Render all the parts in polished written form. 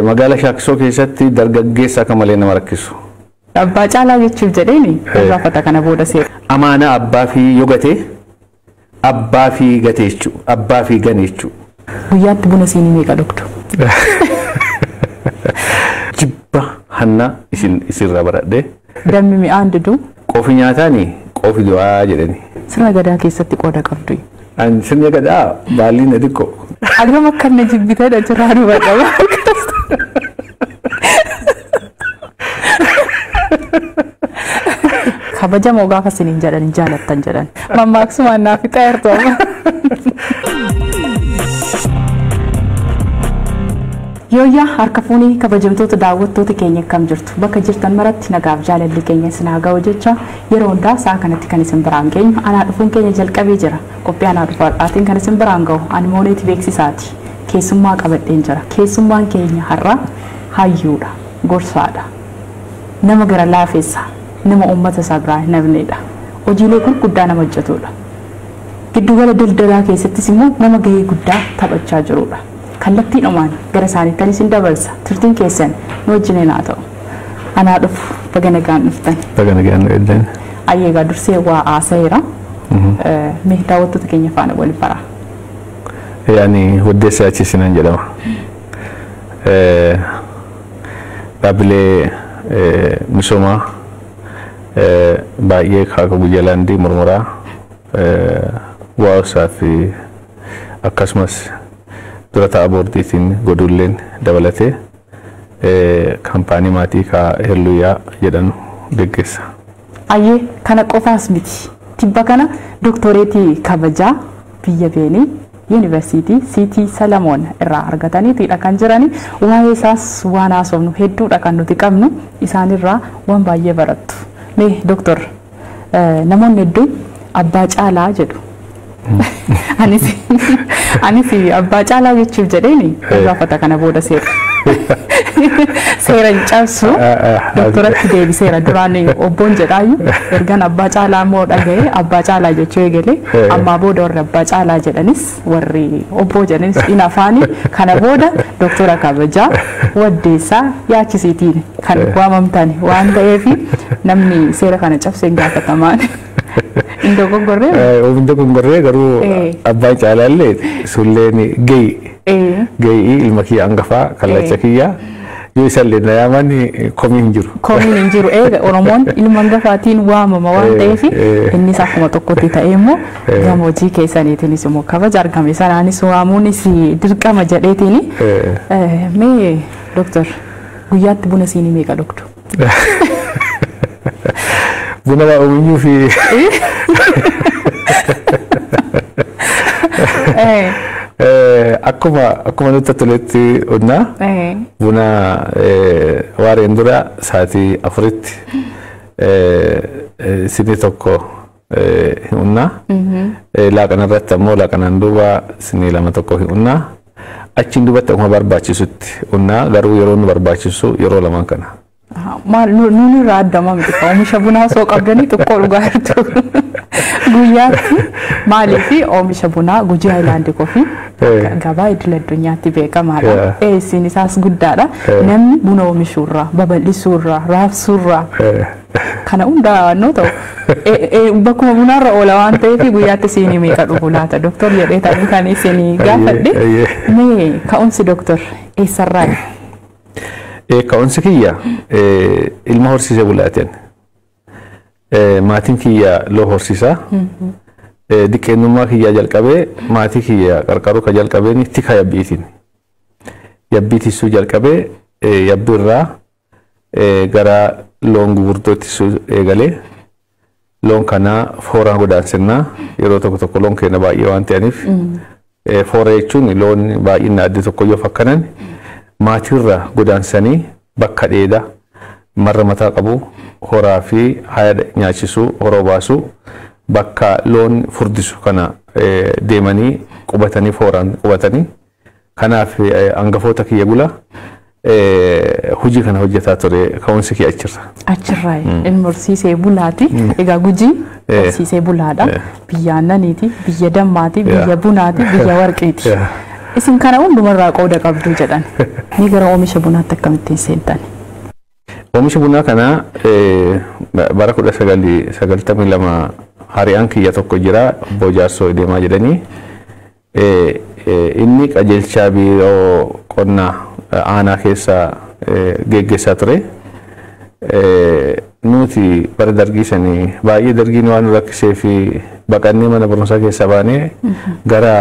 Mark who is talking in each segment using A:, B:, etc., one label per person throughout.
A: magaalaa Shaakkisoo keessatti dargaggeessa akka malee nama rakkisu.
B: Abbaa caalaa jechuuf jedheeni gaafata kana booda seera.
A: Amaana abbaa fi yoo gate abbaa fi gate jechuudha. Abbaa fi gane jechuudha.
B: Guyyaatti buna siinii meeqa dhugdu?
A: Jibba hanna isinirraa baradhee.
B: Dammi mi'aan didu.
A: Qofi nyaataani qofi du'aa jedhani.
B: Sirna gadaa keessatti qooda qabdu.
A: An sirna gadaa baaliin xiqqoo.
B: Agam akka na jibbitee dachirraa nu badhaba. Kabajamoo gaafa siniin jedhan jaalattan jedhan. Mammaaksumaan naaf xaayirtu amma. Yooyyaa harka fuunii kabajamtoota daawwattoota keenya akkam jirtu bakka jirtan maratti nagaaf jaalalli keenya isin haa ga'u jecha yeroo hundaa sa'a kanatti kan isin biraan geenyu anaa dhufuun keenya jalqabee jira qophii anaa dhufaadhaatiin kan isin biraan ga'u ani mooneeti beeksisaati keessummaa qabadheen jira keessummaan keenya har'a hayyuudha gorsaadha nama gara laafessa nama uummata isaa biraa hin hafnedha hojiilee gurguddaa nama hojjetudha giddugala daldalaa keessattis immoo nama gahee guddaa taphachaa jirudha. Kallattiin omaan gara isaaniitti isin dabarsa turtiin keessan nu wajjin haa ta'u anaa dhufu baga nagaan dhuftan.
A: Baga nagaan nu eddan.
B: Ayyeegaa dursee waa haasayeera. Mee daawwattoota keenya faana wal bara.
A: Yaani Waddeessaa Achiisinan jedhama. Dhaabbilee misoomaa baay'ee kaaka Guyyaalaandii Murmuraa Waasaa fi akkasumas durata abordiitiin godulleen dabalatee kaampaanii maatii ka Helluyaa jedhanu deeggeessa.
B: Ayyee kana qofaas miti. Tibba kana doktoreetii kabajaa biyya Beenii Yuunivarsiitii Siitii Salamoon irraa argataniitidha kan jirani. Waa'ee isaas waan haasofnu hedduudha kan nuti qabnu isaanirraa waan baay'ee barattu. Mee doktor namoonni hedduun abbaa caalaa jedhu. Anis abbaa caalaa jechuuf jedheeni gaafata kana booda seera. Seera hin cabsu doktoratti deebiseera duraan obboon jedhaayyuu ergan abbaa caalaa immoo dhaga'ee abbaa caalaa jechuu eegalee ammaa booda warri abbaa caalaa jedhanis warri obboo jedhanis hin afaanii kana booda doktora kabajaa Waddeessaa yaachisiitiin kan waamamtan waan ta'eef namni seera kana cabsee gaafatamaan. Indo gongorree garuu abbaan caalaallee sulleen gahii ilma kiyya hangafaa kallacha kiyyaa yoo isallee na yaaman komii hin jiru. Komii hin jiru eega Oromoon ilma hangafaatiin waamama waan ta'eef innis akkuma tokkotti ta'ee immoo gammoojjii keessaniitiinis immoo kabaja argame sanaanis waamuunis dirqama jedheetiin mee doktor guyyaatti buna siinii meeqa dhugdu?
A: Buna waa uumuu fi akkuma nuti toletti onnaa buna waareen dura sa'aatii 4tti sinii tokko hi'unnaa laaqana irratti ammoo laaqanaan duuba sinii 2 tokko hi'unnaa achiin duubatti akkuma barbaachisutti unnaa garuu yeroo nu barbaachisu yeroo lamaan kana.
B: Maal nuuni irraa addamaa miti oomisha bunaa osoo qabdanii xiqqoo dhugaa jirtu guyyaatti maalii fi oomisha bunaa Gujii Haayilaandii Koffii gabaa idil addunyaatti beekamaadha. Dhiyeessiin isaas guddaadha. Namni buna oomishuurraa babal'isuurraa raabsuurraa kana hundaa noo ta'u bakkuma bunaarra oola waan ta'eef guyyaatti siinii meeqa dhugu laata doktor jedhee ta'anii kan isinii gaafadhe mee ka'umsi doktor eessarraayi?
A: Ka'umsi kiyya ilma horsiisee bulaateen maatiin kiyya loo horsiisaa diqqeennummaa kiyya jalqabee maatii kiyya qarqaruu ka jalqabeen tika yabbiitiin yabbiitisuu jalqabee yabbiirraa gara loon gugurdoottisuu eegalee loon kanaa fooraan godaansennaa yeroo tokko tokko loon keenya baay'ee waan ta'aniif foora jechuun loon baay'inna adda tokko yoo fakkanan maatirra godaansanii bakka dheeda marra mataa qabu horaa fi haya nyaachisuu horoo baasuu bakka loon furdisu kana deemanii qubatanii fooraan qubatanii kanaaf hangafoota kiyya gula hojii kana hojjetaa ture ka'umsi kiyya achirra.
B: Achirraa ilma horsiisee bulaati. Egaa Gujii horsiisee bulaadha. Biyya aannaniiti, biyya dammaati, biyya bunaati, biyya warqeeti. Isin kana hundumarraa qooda qabdu jedhan. Ni gara oomisha bunaatti akkamittiin seentan?
A: Oomisha bunaa kana bara 1992 hariyaan kiyya tokko jira Boojaarsoo deemaa jedhanii inni qajeelchaa biiroo qonnaa aanaa keessa geggeessaa ture. Nuti bara dargii sanii baay'ee dargiin waan rakkisee fi baqannee mana barumsaa keessaa baanee gara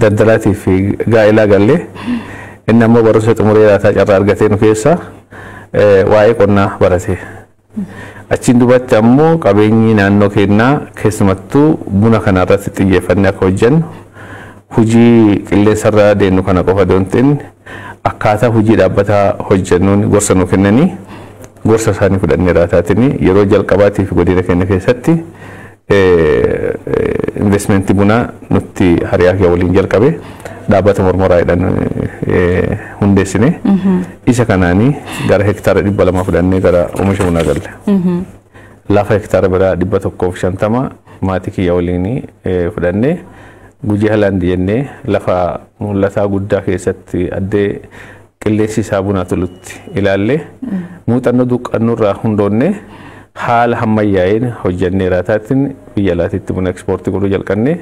A: daldalaatii fi gaa'elaa gallee inni ammoo barumsa xumuree laataa carraa argatee nu keessa waa'ee qonnaa barate. Achiin duubatti ammoo qabeenyi naannoo keenyaa keessumattuu buna kana irratti xiyyeeffannee akka hojjennu hojii qilleensarraa deemnu kana qofa doonteen akkaataa hojii dhaabbataa hojjennuun gorsa nu kennanii gorsa isaanii fudhannee raataatiin yeroo jalqabaatiif godina keenya keessatti investmentii bunaa nutti hariyaa kee waliin jalqabe dhaabbata mormoraadhaan hundeessine isa kanaanii gara hektaara 200 fudhannee gara oomisha bunaa galle. Lafa hektaara biraa 150 maatii kiyya waliin fudhannee Gujii Halaandii jennee lafa mul'ataa guddaa keessatti addee qilleensi isaa bunaa tolutti ilaallee muuxannoo duqqannurraa hundoonnee haala hammayyaa'een hojjennee raataatiin biyya alaatiitti buna ekspoortii godhuu jalqannee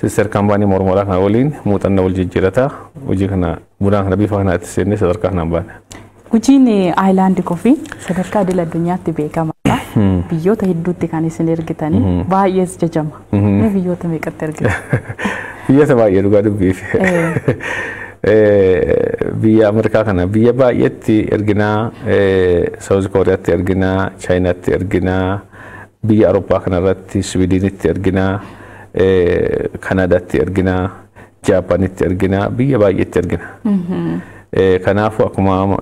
A: sister kaampaanii mormoraa kana waliin muuxannoo wal jijjiirataa hojii kana bunaa kana bifa kanaatti seennee sadarkaa kanaan baane.
B: Gujiin Aayilaandii Koffii sadarkaa idil addunyaatti beekamaadha. Biyyoota hedduutti kan isin ergitanii baay'ees jajama. Biyyoota meeqatti ergitan?
A: Biyyoota baay'ee dhugaa dubbiif. Biyya Ameerikaa kana biyya baay'eetti erginaa, Saawuz Kooriyaatti erginaa, Chaayinaatti erginaa, biyya Awurooppaa kanarratti Swiidinitti erginaa, Kanaadaatti erginaa, Jaapaanitti erginaa, biyya baay'eetti erginaa. Kanaafuu akkuma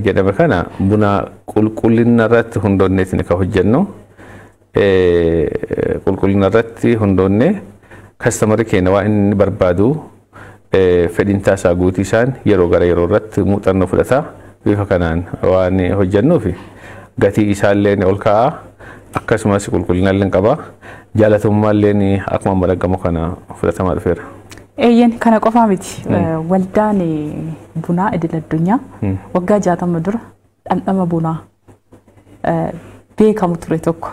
A: jedhame kana buna qulqullina irratti hundoonneetiin kan hojjennu qulqullina irratti hundoonnee kastamarri keenya waan inni barbaadu fedhiintaa isaa guutii isaan yeroo gara yeroo irratti muuxannoo fudhataa bifa kanaan waan hojjennuuf gatii isaallee ol ka'aa akkasumas qulqullinaallee qaba jaalatamummallee akkuma madagamu kana fudhatamaa dhufeera.
B: Eeyyan kana qofaa miti waldaan bunaa idil addunyaa waggaa 60 dura dhandhama bunaa beekamu ture tokko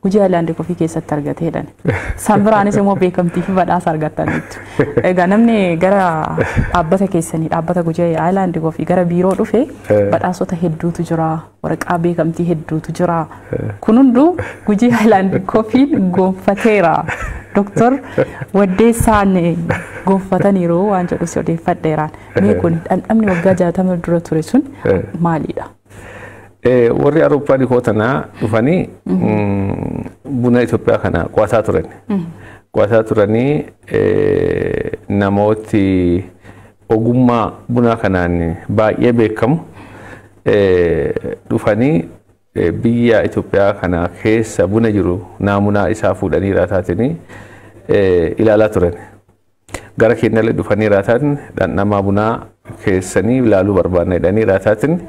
B: Gujii Aayilaandii Koffii keessatti argateedhaan. San biraanis immoo beekamtii fi badhaasa argataniitu. Egaa namni gara dhaabbata keessanii dhaabbata Gujii Aayilaandii Koffii gara biiroo dhufe badhaasota hedduutu jira, waraqaa beekamtii hedduutu jira. Kun hunduu Gujii Aayilaandii Koffiin gonfateera. Doktor Waddeessaan gonfataniiru waan jedhu si odeeffadheeraan. Mee kun dhandhamni waggaa 60 dura ture sun maalidha?
A: Warri Awurooppaa kootanaa dhufanii buna Itoophiyaa kana qo'ataa turan. Qo'ataa turanii namooti ogummaa bunaa kanaan baay'ee beekamu dhufanii biyya Itoophiyaa kana keessa buna jiru naamunaa isaa fuudhanii raataatiin ilaalaa turan. Gara keenyallee dhufanii raataan dhandhamaa bunaa keessanii ilaaluu barbaadna jedhanii raataatiin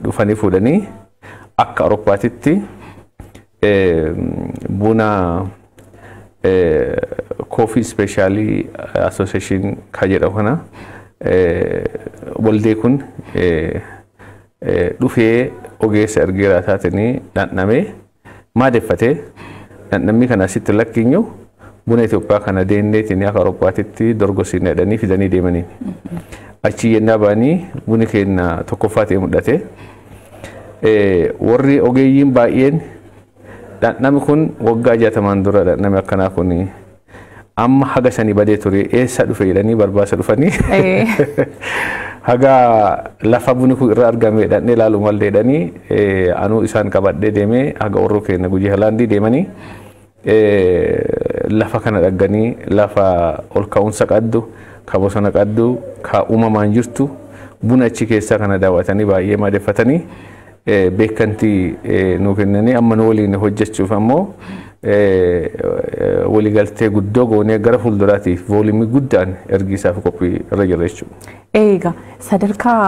A: dhufanii fuudhanii akka Awurooppaatitti buna Coffee Speciality Association kan jedhamu kana waldee kun dhufee ogeessa ergee raataatiin dhandhamee maaddeffatee dhandhamni kana asitti lakkiinyu buna Itoophiyaa kana deenneetiin akka Awurooppaatitti dorgosiin jedhanii fidanii deemanii. Achi yennaa baanii buni keenya tokkoffaa ta'ee mul'ate. Warri ogeeyyiin baay'een dhandhamni kun waggaa 60 dura dhandhamni akkanaa kun amma haga sanii badee ture eessa dhufe jedhanii barbaasa dhufanii haga lafa buni kun irraa argame dhandhee ilaaluu mallee jedhanii anuu isaan qabadhee deemee haga warroo keenya Gujii Halaandii deemanii lafa kana dhagganii lafa ol ka'umsa qabdu ka bosona qabdu ka uumamaan jirtu buna achi keessaa kana daawwatanii baay'ee maaddeffatanii beekantii nuu kennanii amma nu waliin hojjechuuf ammoo waliigaltee guddoo goonee gara fuulduraatiif voolumii guddaan ergisaaf qophii irra jirra jechuudha.
B: Eegaa sadarkaa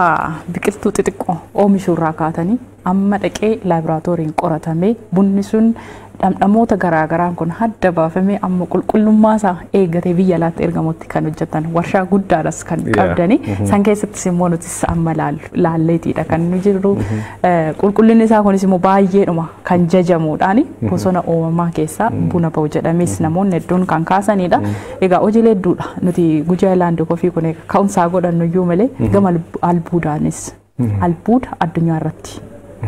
B: biqiltuu xixiqqoo oomishuurraa kaatanii amma dhaqee laaboraatooriin qoratamee bunni sun dhamdhamoota garaagaraan kun hadda baafamee amma qulqullummaa isaa eeggatee biyya alaatti ergamutti kan hojjetan warshaa guddaadhas kan qabdani san keessattis immoo nuti amma laalleetiidha kan nu jirru qulqullinni isaa kunis immoo baay'eedhuma kan jajamuudhaani bosona uumamaa keessaa buna ba'u jedhames namoonni hedduun kan kaasanidha. Egaa hojiilee hedduudha nuti Gujii Ayilaand Kooffii kun ka'umsaa godhannu iyyuu malee gama albuudaanis albuuda addunyaa irratti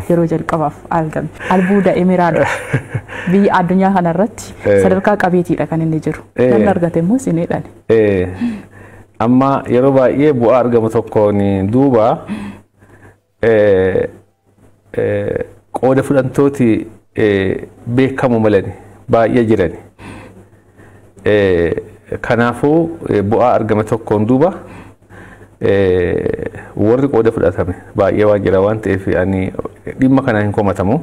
B: yeroo jalqabaaf argame albuuda Emiraadha biyya addunyaa kana irratti sadarkaa qabeetiidha kan inni jiru namni argate immoo sineedhaan.
A: Amma yeroo baay'ee bu'aa argamu tokkoon duuba qooda fudhantooti beekamu malani baay'ee jirani. Kanaafuu bu'aa argame tokkoon duuba warri qooda fudhatame baay'ee waan jira waan ta'eef ani dhimma kana hin komatamu.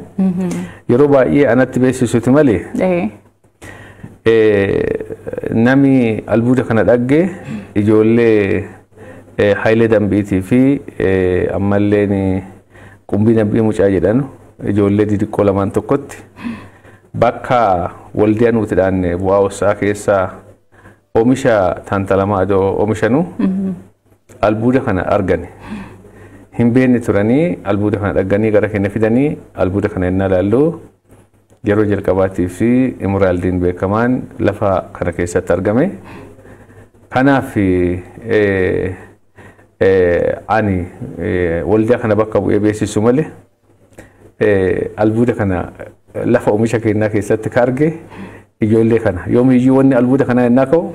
A: Yeroo baay'ee anatti beeksisuuti malee nami albuuda kana dhagge ijoollee Hayilee Dambiitii fi ammalleen Qumbii Nambii Mucaa jedhan ijoollee xixiqqoo lamaan tokkotti bakka waldiyaa nuutidhaan bu'aa hawaasaa keessaa oomisha Tantalamaa oomishanu albuuda kana argani. Hin beekne turanii albuuda kana dhagganii gara keenya fidanii albuuda kana innaa laallu yeroo jalqabaatii fi Emeraaldiin beekamaan lafa kana keessatti argame. Kanaaf ani waldiyaa kana bakka bu'ee beeksisu malee albuuda kana lafa oomisha keenyaa keessatti ka arge ijoollee kana yoomiyyuu wanni albuuda kana innaa ka'u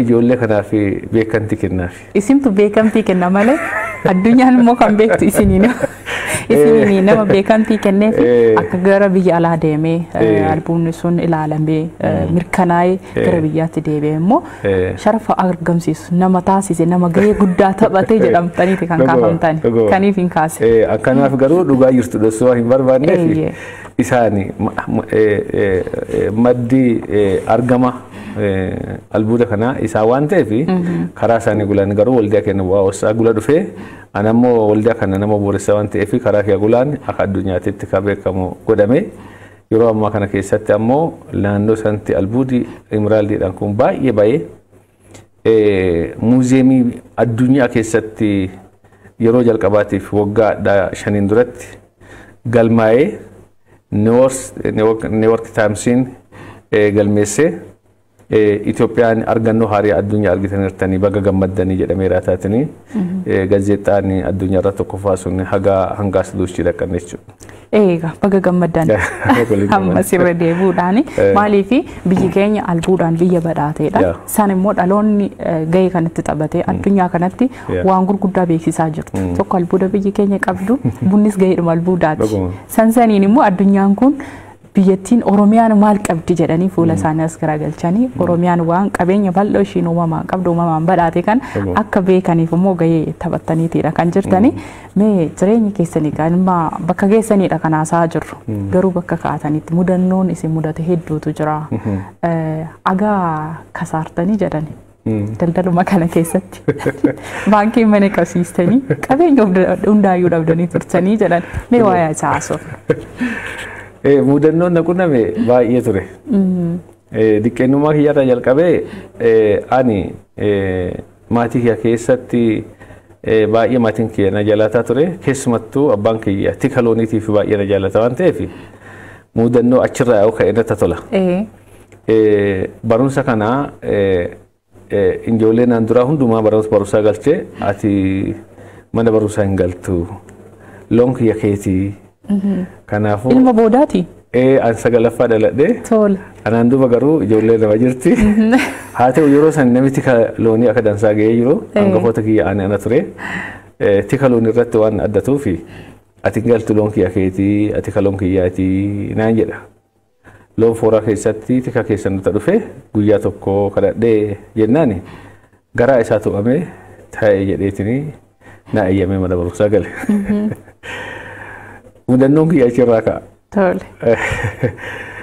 A: ijoollee kanaaf beekamtii kennaaf.
B: Isintu beekamtii kenna malee addunyaan immoo kan beektu isiniin nama beekamtii kenneef akka gara biyya alaa deemee albuudni sun ilaalamee mirkanaa'ee gara biyyaatti deebi'ee immoo sharafa argamsiisu nama taasise nama gahee guddaa taphatee jedhamtaniiti kan kaafamtani kaniif hin kaase.
A: Akkanaaf garuu dhugaa jirtu dhosoo hin barbaanneef isaani maddii argama albuuda kana isaa waan ta'eef karaa isaanii gulaan garuu waldiyaa kenna bu'aa hawaasaa gula dhufee anammoo waldiyaa kana nama booressa waan ta'eef karaa kee gulaan akka addunyaatti ka beekamu godhame. Yeroo ammaa kana keessatti ammoo naannoo sanatti albuudi Emeraaldiidhaan kun baay'ee baay'ee muuziyeemii addunyaa keessatti yeroo jalqabaatiif waggaa 5 duratti galmaa'ee Neework Taayimsiin galmeessee Itoophiyaan argannoo haarii addunyaa argitaniirtanii baga gammaddanii jedhameera taatanii gaazexaan addunyaa irra tokkoffaa sun hangaas duuchii dhaqqanne jechuudha.
B: Egaa baga gammaddan ammas irra deebuudhaan maaliif biyyi keenya albuudhaan biyya badhaateedha. Isaan immoo dhaloonni gahee kanatti taphatee addunyaa kanatti waan gurguddaa beeksisaa jirtu. Tokko albuuda biyyi keenya qabdu bunnis gaheedhuma albuudaati. Sansaniin immoo addunyaan kun biyyattiin Oromiyaan maal qabdi jedhanii fuula isaanii as garagalchanii Oromiyaan waan qabeenya bal'oo ishiin uumamaan qabdu uumamaan badhaate kan akka beekaniif immoo gahee taphattaniitidha kan jirtanii. Mee jireenya keessanii galma bakka keessaniidha kan haasaa jirru garuu bakka kaatanitti mudannoon isin mudate hedduutu jira. Agaa kasaartanii jedhani. Daldaluma kana keessatti baankiin mana qabsiistanii qabeenya hundaayyuu dhabdanii turtanii jedhan mee waa'ee isaa haasofna.
A: Mudannoon naqunname baay'ee ture. Diqqeenummaa kiyyarra jalqabee ani maatii kiyya keessatti baay'ee maatiin kiyya na jaalataa ture. Keessumattuu abbaan kiyya tika looniitiif baay'ee na jaalata waan ta'eef mudannoo achirraa yoo ka'e natti tola. Barumsa kana ijoollee naan duraa hundumaa barumsaa galchee ati mana barumsaa hin galtu loon kiyya keetii. Kanaafuu
B: ilma boodaati.
A: An sagalaffaa dhaladhee.
B: Tola.
A: Anaan duuba garuu ijoollee nama jirti. Haa ta'u yeroo san namni tika loonii akka dansaa ga'ee jiru hangafoota kiyya ana ture. Tika loonii irratti waan addatuuf ati galtu loon kiyya keetii ati ka loon kiyyaatii naan jedha. Loon fooraa keessatti tika keessan nuta dhufe guyyaa tokko kadhadhee jennaani garaa isaa tuqamee taa'ee jedheetini na eeyyamee mana barumsaa gale. Mudannoon kiyya achirraa ka'a.
B: Tole.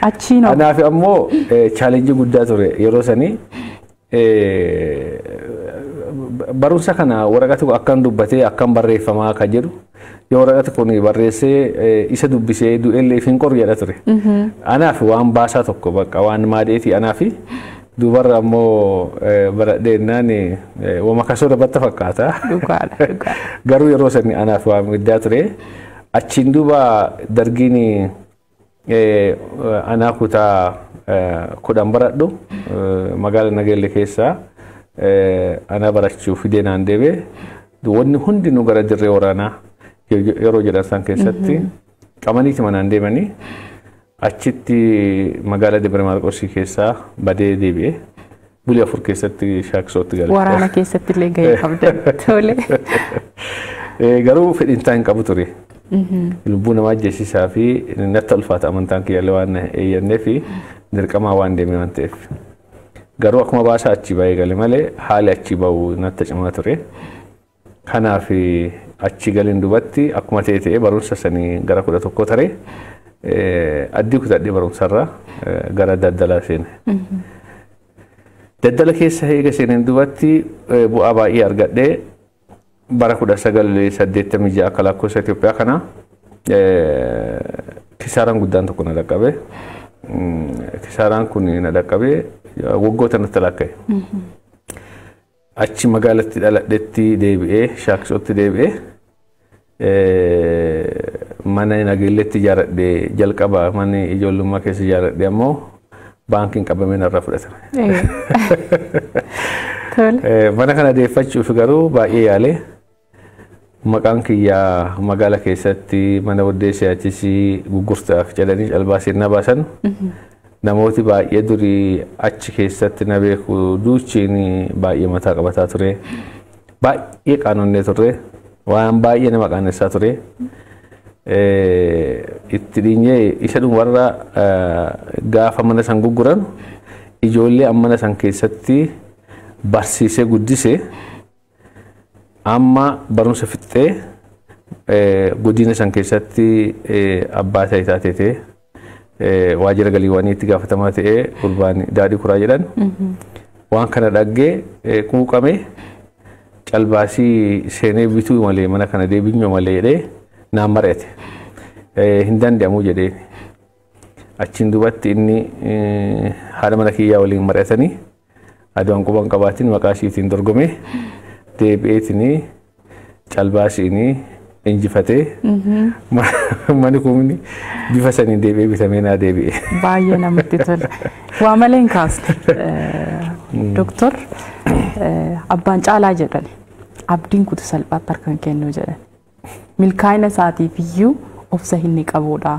B: Achiin hoo.
A: Kanaaf ammoo chaalenjii guddaa ture yeroo sanii barumsa kana waraqati akkam dubbatee akkam barreeffamaa akka jedhu yoo waraqati kun barreessee isa dubbisee du'ellee fin qoru jedha ture. Anaaf waan baasaa tokko bakka waan maadeeti anaaf dubarra ammoo baradheennaan wama kasoo dabatta fakkaata. Garuu yeroo sani anaaf waan guddaa ture. Achiin duuba dargiin anaa kutaa 10 baradhu magaalaa Nageelle keessaa ana barachuuf fideenaan deebi'e wanni hundi nu gara dirree waraanaa yeroo jedhan san keessatti qabaniiti manaan deemanii achitti magaalaa Debre Maarqos keessaa badee deebi'e bulii 4 keessatti shaakisootti gale.
B: Waraana keessatti illee gahee qabdan tole.
A: Garuu fedhiinsaa hin qabu ture. Lubbuu namaa ajjeesisaa fi natti ulfaata amantaan kiyyaallee waan eeyyannee fi dirqamaa waan deeme waan ta'eef. Garuu akkuma baasaa achi ba'ee gale malee haali achi ba'u natti cimaa ture. Kanaaf achi galiin dubatti akkuma ta'e barumsa sanii gara 11 tare addii kutadhee barumsarraa gara daldalaa seene. Daldala keessa eega seeneen dubatti bu'aa baay'ee argadhee bara 1986 akka lakkoofsa Itoophiyaa kana kisaaraan guddaan tokko na dhaqqabe. Kisaaraan kun na dhaqqabe waggoota natti lakka'e. Achi magaalatti dhaladhetti deebi'ee shaakisootti deebi'ee mana Nageelletti ijaaradhee jalqaba mana ijoollummaa keessa ijaaradhee ammoo baankiin qabamee narraa fudhatame. Mana kana deeffachuuf garuu baay'ee yaalee maqaan kiyyaa magaalaa keessatti mana Waddeessaa achisi gurgurtaaf jedhanii calbaasee na baasan namooti baay'ee durii achi keessatti na beeku duuchiin baay'ee mataa qabataa ture baay'ee qaanonnee ture waan baay'ee nama qaanessaa ture itti dhiinyee isa dhumarra gaafa mana san gurguran ijoollee mana san keessatti barsiisee guddisee amma barumsa fixxee godina san keessatti abbaa taayitaa ta'ee waajjira galiiwwanii itti gaafatamaa ta'ee gurbaan daadhii kuraa jedhan waan kana dhaggee quuqame calbaasii seenee bituu malee mana kana deebinyoo malee jedhee naan mari'ate hin danda'amu jedhee achiin dubatti inni haadha mana kiyyaa waliin mari'atanii aduun quban qabaatiin maqaa ishiitiin dorgomee deebi'eetinii calbaasiinii injifatee mani kun bifa saniin deebi'ee bitamee naa deebi'e.
B: Baay'ee namatti tola. Waa malee hin kaasne Doktor Abbaan Caalaa jedhan abdiin kutu salphaatti harkaan kennuu jedhan milkaa'ina isaatiif iyyuu obsa hin qabudha.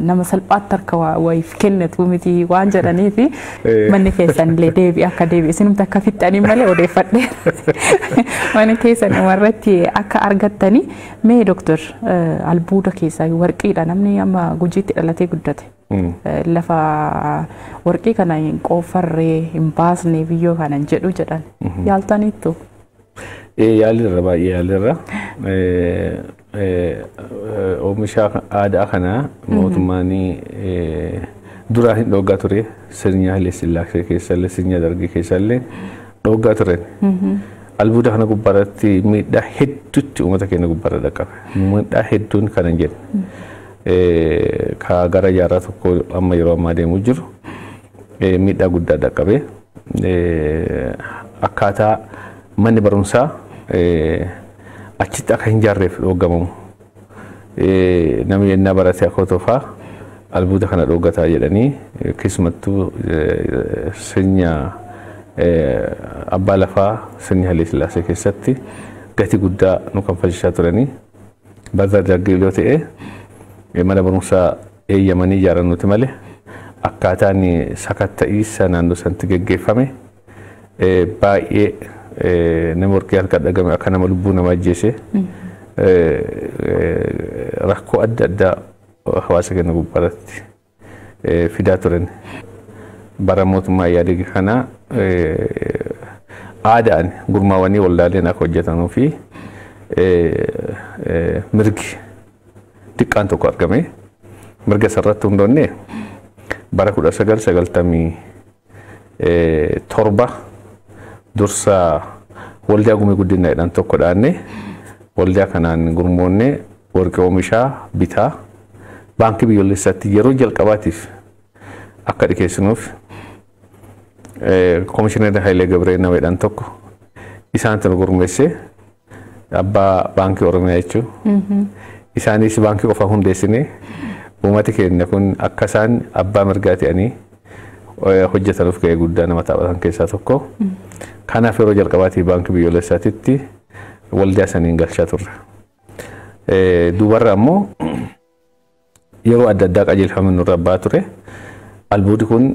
B: Nama salphaatti harka wayiif kennitu miti waan jedhaniif manni keessan illee deebi'ee akka deebi'e isinumti akka fixxanii malee odeeffadhee manni keessan warratti akka argattanii mee Doktor albuuda keessaa warqiidha namni amma Gujiitti dhalatee guddate lafa warqii kana hin qoofarree hin baasnee biyyoo kana jedhu jedhan yaaltaniittu.
A: Yaalirra baay'ee yaalirra. Oomisha aadaa kana mootummaan duraa hin dhoogaa ture sirna Haile Sillaasee keessallee sirna Dargii keessallee dhoogaa turen. Albuuda kana gubbaarratti miidhaa hedduutti uummata keenya gubbaarra dhaqqabe. Miidhaa hedduun kana hin jenne. Ka gara jaarraa tokko amma yeroo ammaa deemuu jiru miidhaa guddaa dhaqqabe. Akkaataa manni barumsaa achitti akka hin jaarreef dhoggamamu. Namni yennaa barate akka tofaa albuuda kana dhoggataa jedhanii keessumattuu sirna abbaa lafaa sirna Haile Sillaasee keessatti gatii guddaa nu kanfalchisaa turanii bara dargii yoo ta'e mana barumsaa eeyyamanii ijaarannuti malee akkaataan sakatta'iinsa naannoo sanatti geggeeffame baay'ee nama warqee harka dhagame akka nama lubbuu nama ajjeese rakkoo adda addaa hawaasa keenya gubbaarratti fidaa turan. Bara mootummaa Ihaadiig kana aadaan gurmaawanii waldaaleen akka hojjetanuu fi mirgi xiqqaan tokko argame. Mirga sarratti hundoonnee bara 1997 dursa waldaa gumii guddinaadhaan tokko dhaanne waldaa kanaan gurmoonne warqee oomishaa bitaa baankii biyyoolessaatti yeroo jalqabaatiif akka dhiyeessinuuf Komishinar Hayilee Gabree nameedhaan tokko isaan tana gurmeesse abbaa baankii Oromiyaa jechuun isaanis baankii qofa hundeessine uummati keenya kun akka isaan abbaa mirgaa ta'anii hojjetanuuf gahee guddaa nama taphatan keessaa tokko. Kanaaf yeroo jalqabaatiif baankii biyyoolessaatitti waldaa saniin galchaa turre. Duubarra ammoo yeroo adda addaa qajeelfamni nurra abbaa ture. Albuudi kun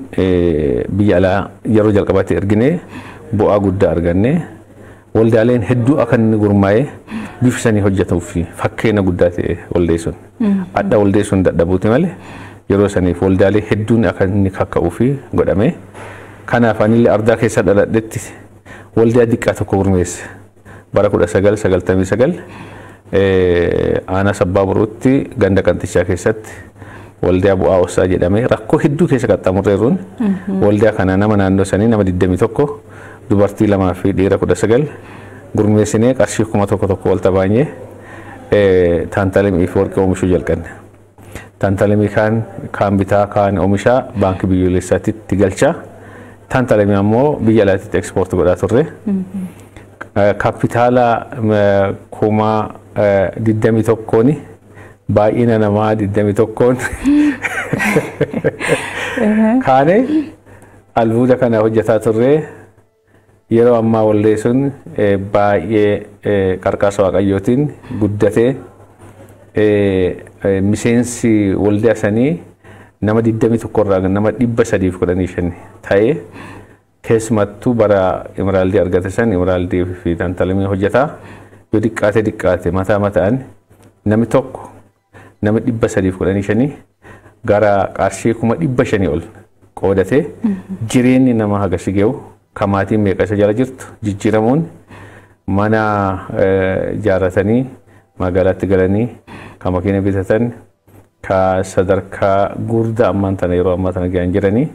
A: biyya alaa yeroo jalqabaatti ergine bu'aa guddaa arganne waldaaleen hedduu akka inni gurmaa'ee bifa sanii hojjetuuf fakkeenya guddaa ta'e waldee sun. Adda waldee sun dadhabuuti malee yeroo saniif waldaalee hedduun akka inni kakka'uu fi godhame. Kanaaf anillee ardaa keessa dhaladhetti waldaa xiqqaa tokko gurmeesse. Bara 1999 aanaa sabbaa buruutti ganda qanxichaa keessatti waldaa bu'aa osaa jedhame rakkoo hedduu keessa qaxxaamurreeruun waldaa kana nama naannoo sanii nama 21 dubartii 2 fi dhiira 19 gurmeessinee qarshii 1,100 wal tabaanyee taantalemii fi warqee oomishuu jalqabne. Taantalemii kaan bitaa kaan oomishaa baankii biyyoolessaatti galchaa taantalemii ammoo biyya alaatti ekspoorti godhaa turre. Kaapitaala 21,000 baay'ina namaa 21 kaane albuuda kana hojjetaa turre yeroo ammaa waldee sun baay'ee qarqaarsa waaqayyootiin guddatee miseensi waldaa sanii nama 21 irraa nama 315 ta'ee keessumattuu bara imraaldii argate san imraaldii fi taantalemii hojjetaa yoo diqqaate mataa mataan namni tokko nama 315 gara qarshii 500 ol qoodatee jireenyi nama hagasi ge'u kamaatiin meeqa isa jala jirtu jijjiiramuun mana ijaarratanii magaalaatti galanii ka makiina bitatan ka sadarkaa gurdaa ammaan tana yeroo ammaa tana ga'an jiranii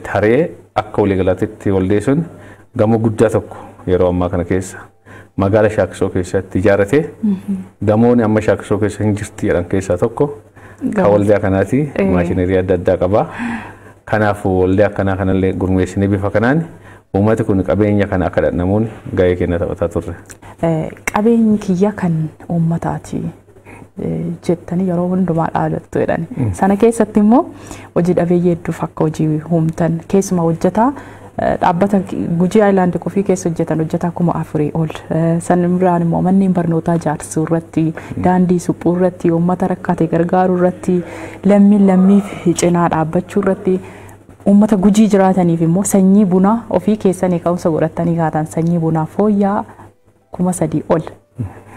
A: taree akka waliigalaatti waldee sun gamoo guddaa tokko yeroo ammaa kana keessa magaala Shaakisoo keessatti ijaarrate gamoon amma Shaakisoo keessa hin jirti jedhan keessaa tokko ka waldaa kanaati maashineerii adda addaa qaba. Kanaaf waldaa akkanaa kanallee gurmeessinee bifa kanaan uummati kun qabeenya kana akka dhandhamuun gahee kenna taphataa turre.
B: Qabeenyi kiyya kan uummataati jettanii yeroo hundumaa dhaadattu jedhani. Sana keessatti immoo hojii dhabeeyyii hedduuf akka hojii humtan keessuma hojjetaa dhaabbata Gujii Ayilaand qofii keessa hojjetaa 4,000 ol. San biraan immoo manneen barnootaa ijaarsuu irratti, daandii suphuu irratti, uummata rakkate gargaaruu irratti, lammiif cinaa dhaabbachuu irratti uummata Gujii jiraataniif immoo sanyii bunaa ofii keessanii ka'umsa godhatanii kaatan sanyii bunaa fooyya'aa 3,000 ol.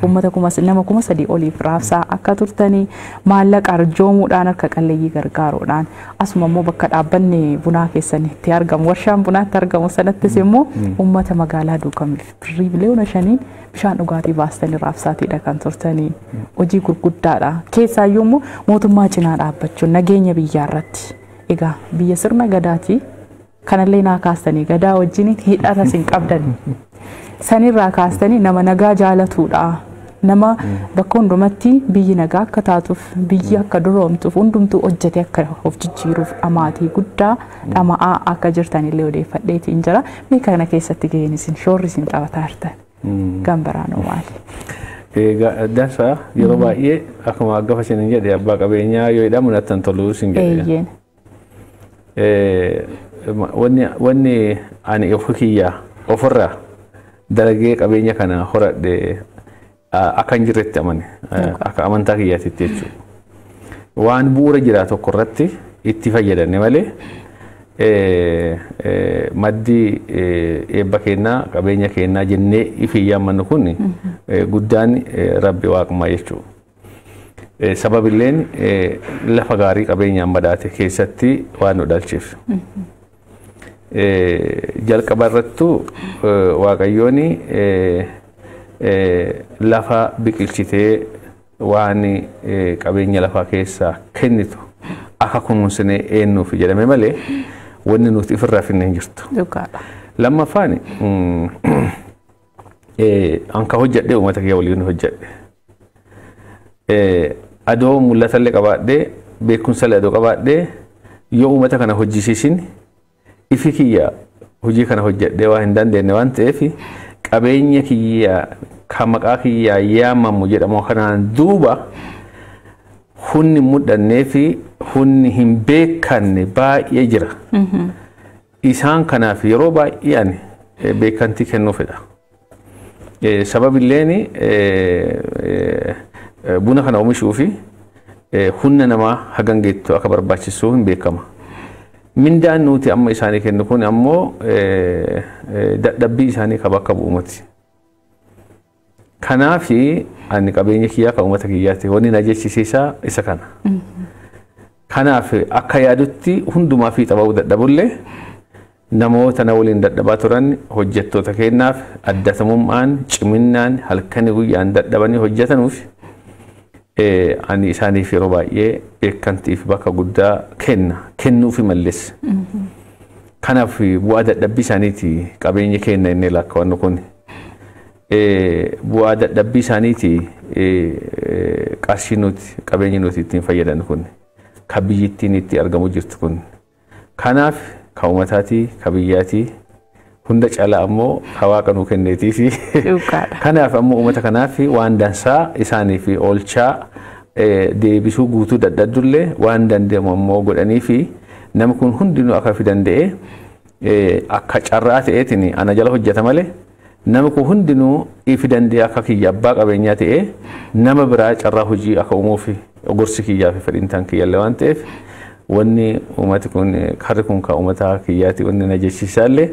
B: Uummata nama 3,000 oliif raabsaa akka turtanii maallaqa arjoomuudhaan akka qalleeyyii gargaaruudhaan asuma immoo bakka dhaabbanni bunaa keessanitti argamu warshaan bunaatti argamu sanattis immoo uummata magaalaa duukamiif birrii biliyoona 5 bishaan dhugaatii baastanii raabsaatiidha kan turtanii hojii gurguddaadha. Keessaayyuu immoo mootummaa cinaa dhaabbachuun nageenya biyyaa irratti egaa biyya sirna gadaati kanallee naa kaastanii gadaa wajjin hidhata sin qabdan sanirraa kaastanii nama nagaa jaalatuudha. Nama bakka hundumatti biyyi nagaa akka taatuuf biyyi akka duroomtuuf hundumtuu hojjete akka of jijjiiruuf dhamaatii guddaa dhama'aa akka jirtanillee odeeffadheetiin jira. Mee kana keessatti gaheen isin shoorri isin taphataa jirtan gambaraanoo maali?
A: Dansa yeroo baay'ee akkuma gaafa isin jedhe abbaa qabeenyaa yoo jedhamu nattan toluu isin jedhe. Wanni ani ofii ofirraa dalagee qabeenya kana horadhe akka hin jirretti amane akka amantaa kiyyaatitti jechuudha. Waan bu'uura jiraa tokko irratti itti fayyadamne malee maddi eebba kennaa qabeenya kennaa jennee ifi yaammannu kun guddaan rabbi waaqummaa jechuudha. Sababilleen lafa gaarii qabeenyaan badhaate keessatti waan nu dhalcheef. Jalqaba irrattu waaqayyooni lafa biqilchitee waan qabeenya lafaa keessaa kennitu akka kunuunsinee eenyuuf jedhame malee wanni nuti ofirraa finne hin jirtu. Lammaffaan anka hojjedhe uummata kiyya waliin hojjedhe. Adoo mul'atallee qabaadhee beekumsallee adoo qabaadhee yoo uummata kana hojjisiisin ifi kiyya hojii kana hojjedhee waa hin dandeenye waan ta'eef qabeenya kiyya kan maqaa kiyya yaamamu jedhamu kanaan duuba hunni mudhannee fi hunni hin beekanne baay'ee jira. Isaan kanaaf yeroo baay'een beekantii kennuu fedha. Sababiilleen buna kana oomishuu fi humna namaa hagan geettu akka barbaachisu hin beekama. Mindaan nuti amma isaanii kennu kun ammoo dadhabbii isaanii kan bakka bu'u miti. Kanaaf ani qabeenya kiyyaa kan uummata kiyyaatti wanni na jechisiisaa isa kana. Kanaaf akka yaadutti hundumaa fi xaba'uu dadhabullee namoota na waliin dadhabaa turan hojjettoota kennaaf addatamummaan ciminaan halkanii guyyaan dadhabanii hojjetanuuf ani isaaniif yeroo baay'ee beekantiif bakka guddaa kennuufi malleessa. Kanaaf bu'aa dadhabbii isaaniiti qabeenya kenna inni lakkaa'annu kun. Bu'aa dadhabbii isaaniiti qarshii nuti qabeenyi nuti ittiin fayyadamnu kun kan biyyittiin itti argamu jirtu kun. Kanaaf kan uummataati kan biyyaati hunda caalaa ammoo waaqa nuu kenneetii fi kanaaf ammoo uummata kanaaf waan dansaa isaaniif oolchaa deebisuu guutuu dadhabdullee waan danda'amu ammoo godhanii fi nama kun hundinuu akka fi danda'e akka carraa ta'eetiin ana jala hojjeta malee nama kun hundinuu ifi danda'e akka kiyya abbaa qabeenyaa ta'e nama biraa carraa hojii akka uumuuf gorsi kiyyaa fi fedhiintaan kiyyaallee waan ta'eef wanni uummati kun karri kun kan uummata kiyyaati wanni na jechisiisaallee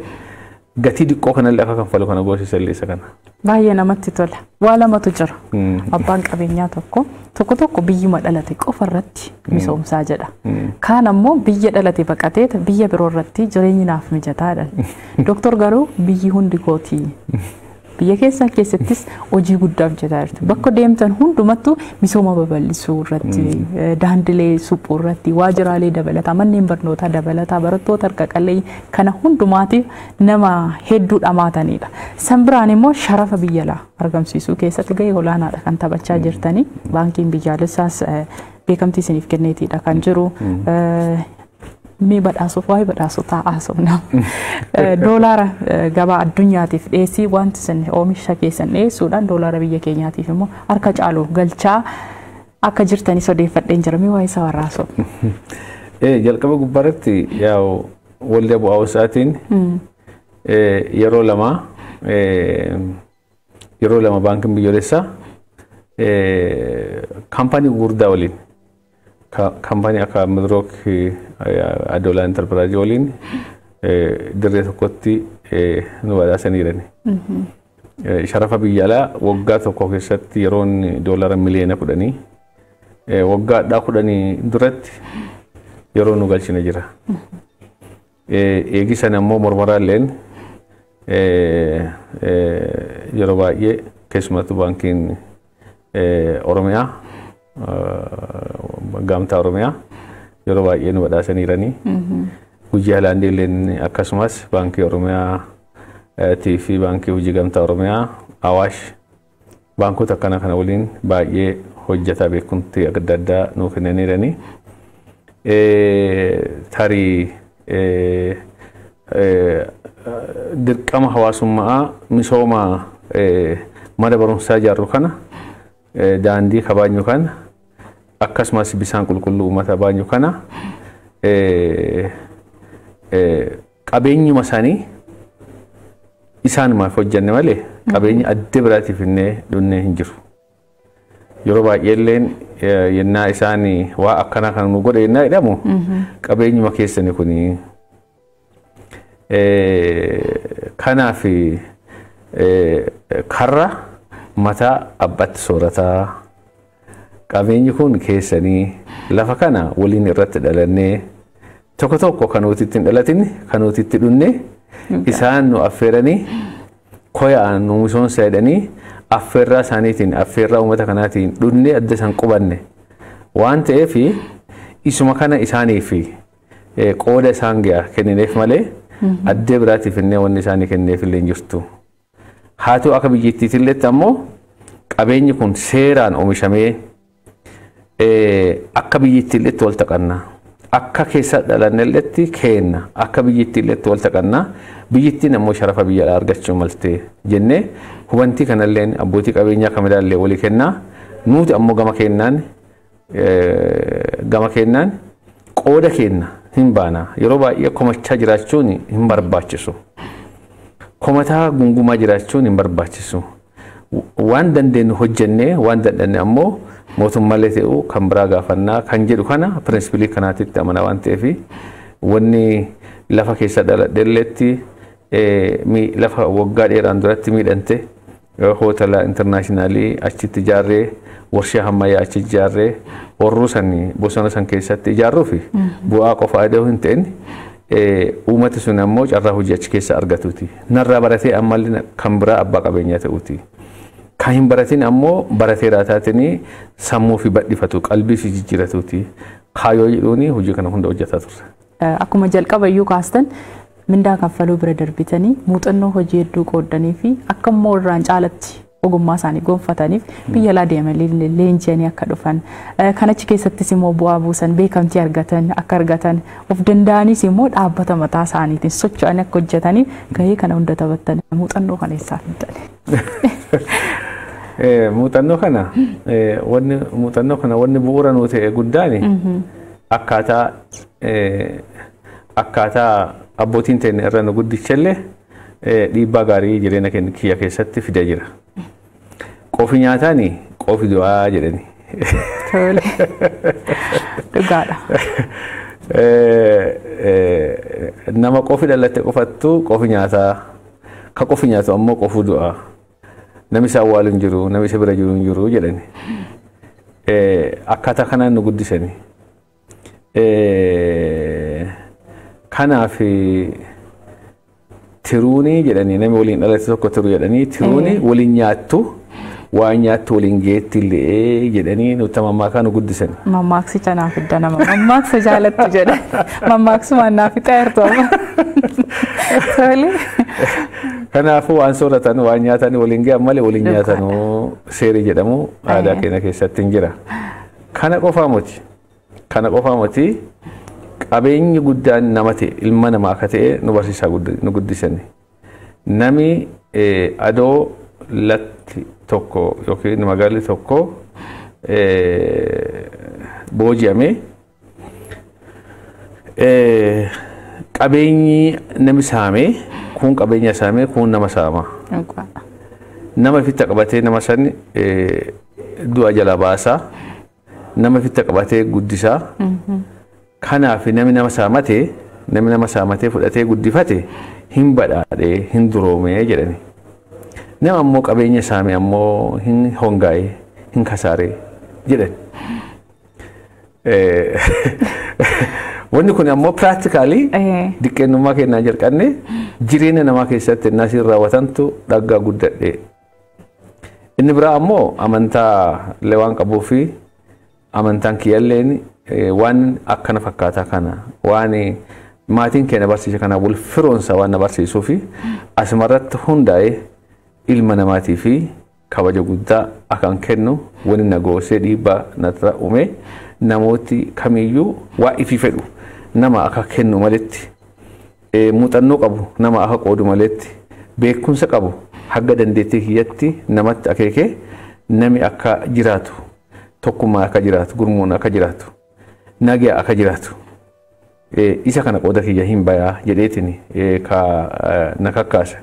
A: gatii diqqoo kanallee akka kanfalu kana goosisallee isa kana.
B: Baay'ee namatti tola. Waa lamatu jira. Abbaan qabeenyaa tokko biyyuma dhalate qofa irratti misoomsaa jedha. Kaan ammoo biyya dhalate baqatee biyya biroo irratti jireenyi naaf mijataadha. Dooktor garuu biyyi hundi kootii. Biyya keessattis hojii guddaa hojjetaa jirtu. Bakka deemtan hundumattuu misooma babal'isuu irratti, daandilee suphuu irratti, waajjiraalee dabalataa, manneen barnootaa dabalataa, barattoota harka qalleeyyii kana hundumaatiif nama hedduu dhamaatanidha. San biraan immoo sharafa biyya alaa argamsiisuu keessatti gahee olaanaadha kan taphachaa jirtanii. Baankiin biyyaalessaas beekamtii isiniif kenneetiidha kan jiru. Mi badhaasuuf waa'ee badhaasotaa haasofna. Doolaara gabaa addunyaatiif dhiyeessii wanti isin oomisha keessan dhiyeessuudhaan doolaara biyya keenyaatiif immoo harka caalu galchaa akka jirtanii odeeffadheen jira. Mi waa'ee isaa warra haasofna.
A: Jalqaba gubbaarratti yaa'u waldaa bu'aa hawaasaatiin yeroo lama baankiin biyyoolessaa kaampaanii gurguddaa waliin kaampaanii akka Midrook Adoolaa Enterpiraayizii waliin dirree tokkotti nu badhaasaniirani. Sharafa biyya alaa waggaa tokko keessatti yeroon doolaara miliyoona 10 waggaadhaa 10 duratti yeroo nu galchine jira. Eegisan ammoo mormaraalleen yeroo baay'ee keessumattuu baankiin Oromiyaa gamtaa Oromiyaa yeroo baay'ee nu badhaasaniiranii. Guyyaa laandeelleen akkasumas baankii Oromiyaa fi baankii hojii gamtaa Oromiyaa Awaash baankota akkana kana waliin baay'ee hojjetaa beekumtii adda addaa nuu kennaniiranii. Tarii dirqama hawaasummaa misooma mana barumsaa ijaarru kana daandii kabaanyu kana akkasumas bishaan qulqulluu uummata baanyu kana qabeenyuma isaanii isaanumaaf hojjenne malee qabeenya adda biraatiif innee dhunnee hin jiru. Yeroo baay'eelleen yennaa isaanii waa akkanaa kan nu godhe yennaa jedhamu qabeenyuma keessani kuni kanaaf karra mataa abbaatti soorataa qabeenyi kun keessanii lafa kana waliin irratti dhalannee tokko kan nuti ittiin dhalatin kan nuti itti dhunne isaan nu affeeranii koyaan nu misoomsa jedhanii affeerraa isaaniitiin affeerraa uummata kanaatiin dhunnee adda isaan qubanne waan ta'eef isuma kana isaaniif qooda isaan ga'a kennineef malee addee biraatiif innee wanni isaanii kenneef illee jirtu. Haa ta'u akka biyyattiitillee ammoo qabeenyi kun seeraan oomishamee akka biyyattiillee wal taqannaa. Akka keessa dhalannelletti kenna akka biyyattiilletti wal taqannaa biyyattiin ammoo sharafa biyyaa argachuu maltee jennee hubantii kanallee abbootii qabeenyaa kamilaallee walii kennaa nuti ammoo gama kennaan qooda kenna hin baana yeroo baay'ee komachaa jiraachuun hin barbaachisu komataa gungumaa jiraachuun hin barbaachisu waan dandeenyu hojjennee waan dadhanne ammoo mootummaalee ta'uu kan biraa gaafannaa kan jedhu kana pirinsipilii kanaatitti amana waan ta'eef wanni lafa keessa dhaladheelletti lafa waggaa dheeraan duratti miidhante hootela intarnaashinaali achitti ijaarree warshaa ammayyaa achi ijaarree warruu sanii bosona san keessatti ijaarruu fi bu'aa qofa aduu hin ta'in uummati sun ammoo carraa hojii achi keessa argatuuti. Narraa baratee ammallee kan biraa abbaa qabeenyaa ta'uuti. Kan hin baratin ammoo baratee raataatiin sammuu fi badhifatu qalbii fi jijjiiratuuti. Kaayoo jedhuuni hojii kana hunda hojjetaa turre.
B: Akkuma jalqaba iyyuu kaastan mindaa kaffaluu bira darbitanii muuxannoo hojii hedduu qooddanii fi akka immoo irraan caalatti ogummaa isaanii gonfataniif biyya alaa deemanii leenji'anii akka dhufan kanachi keessattis immoo bu'aa buusan beekamtii argatan of danda'anis immoo dhaabbata mataa isaaniitiin socho'anii akka hojjetanii gahee kana hunda taphatan muuxannoo kana eessaaf hin ta'e.
A: Muuxannoo kana wanni bu'uura nuu ta'e guddaan akkaataa abbootiin teenya irra nu guddichallee dhiibbaa gaarii jireenya kiyya keessatti fidee jira. Qofi nyaataani qofi du'aa jedhani.
B: Tole. Dhugaadha.
A: Nama qofi dhalatte qofattu qofi nyaataa ka qofi nyaatu ammoo qofu du'aa. Nami isa awwaalu hin jiru nami isa bira jiru hin jiru jedhani. Akkaataa kanaan nu guddisani. Kanaaf tiruuni jedhanii namni waliin dhalate tokko tiru jedhanii tiruuni waliin nyaattu waan nyaattu waliin geetti illee jedhanii nuti mammaakaa nu guddisan.
B: Mammaaksicha naaf idda nama mammaaksa jaalattu jedhe mammaaksuma naaf ixaartu amma.
A: Kanaafuu waan sooratan waan nyaatan waliin ga'an malee waliin nyaatanu seerii jedhamu aadaa keenya keessatti hin jira. Kana qofaa miti qabeenyi guddaan nama ta'e ilma namaa akka ta'e nu barsiisaa nu guddisan. Nami adoo latti tokko yookiin magaalli tokko booji'ame qabeenyi nami saamee kun qabeenya saamee kun nama saama. Nama fitta qabatee nama san du'a jala baasaa nama fitta qabatee guddisaa. Kanaaf namni nama saamatee fudhatee guddifate hin badhaadhee hin duroomee jedhani. Nama ammoo qabeenya saame ammoo hin hongaa'ee hin kasaaree jedhan. Wanni kun ammoo piraaktikaalii diqqeennummaa kennaa jalqabne jireenya namaa keessatti innasiin raawwatantu dhaggaa guddadhe. Inni biraa ammoo amantaa waan qabuu fi amantaan kiyyalleen waan akkana fakkaataa kana waan maatiin keenya barsiise kana wal firoonsa waan na barsiisuu fi asumarratti hundaa'ee ilma namaatii fi kabaja guddaa akan kennu wani na goosee dhiibbaa narra uume namooti kamiyyuu waa ifi fedhu nama akka kennu maletti muuxannoo qabu nama akka qoodu maletti beekumsa qabu hagga dandeettii kiyyatti namatti akeekee nami akka jiraatu tokkummaa akka jiraatu gurmuun akka jiraatu nagaa akka jiraatu isa kana qooda kiyya hin bayaa jedheetini na kakkaasa.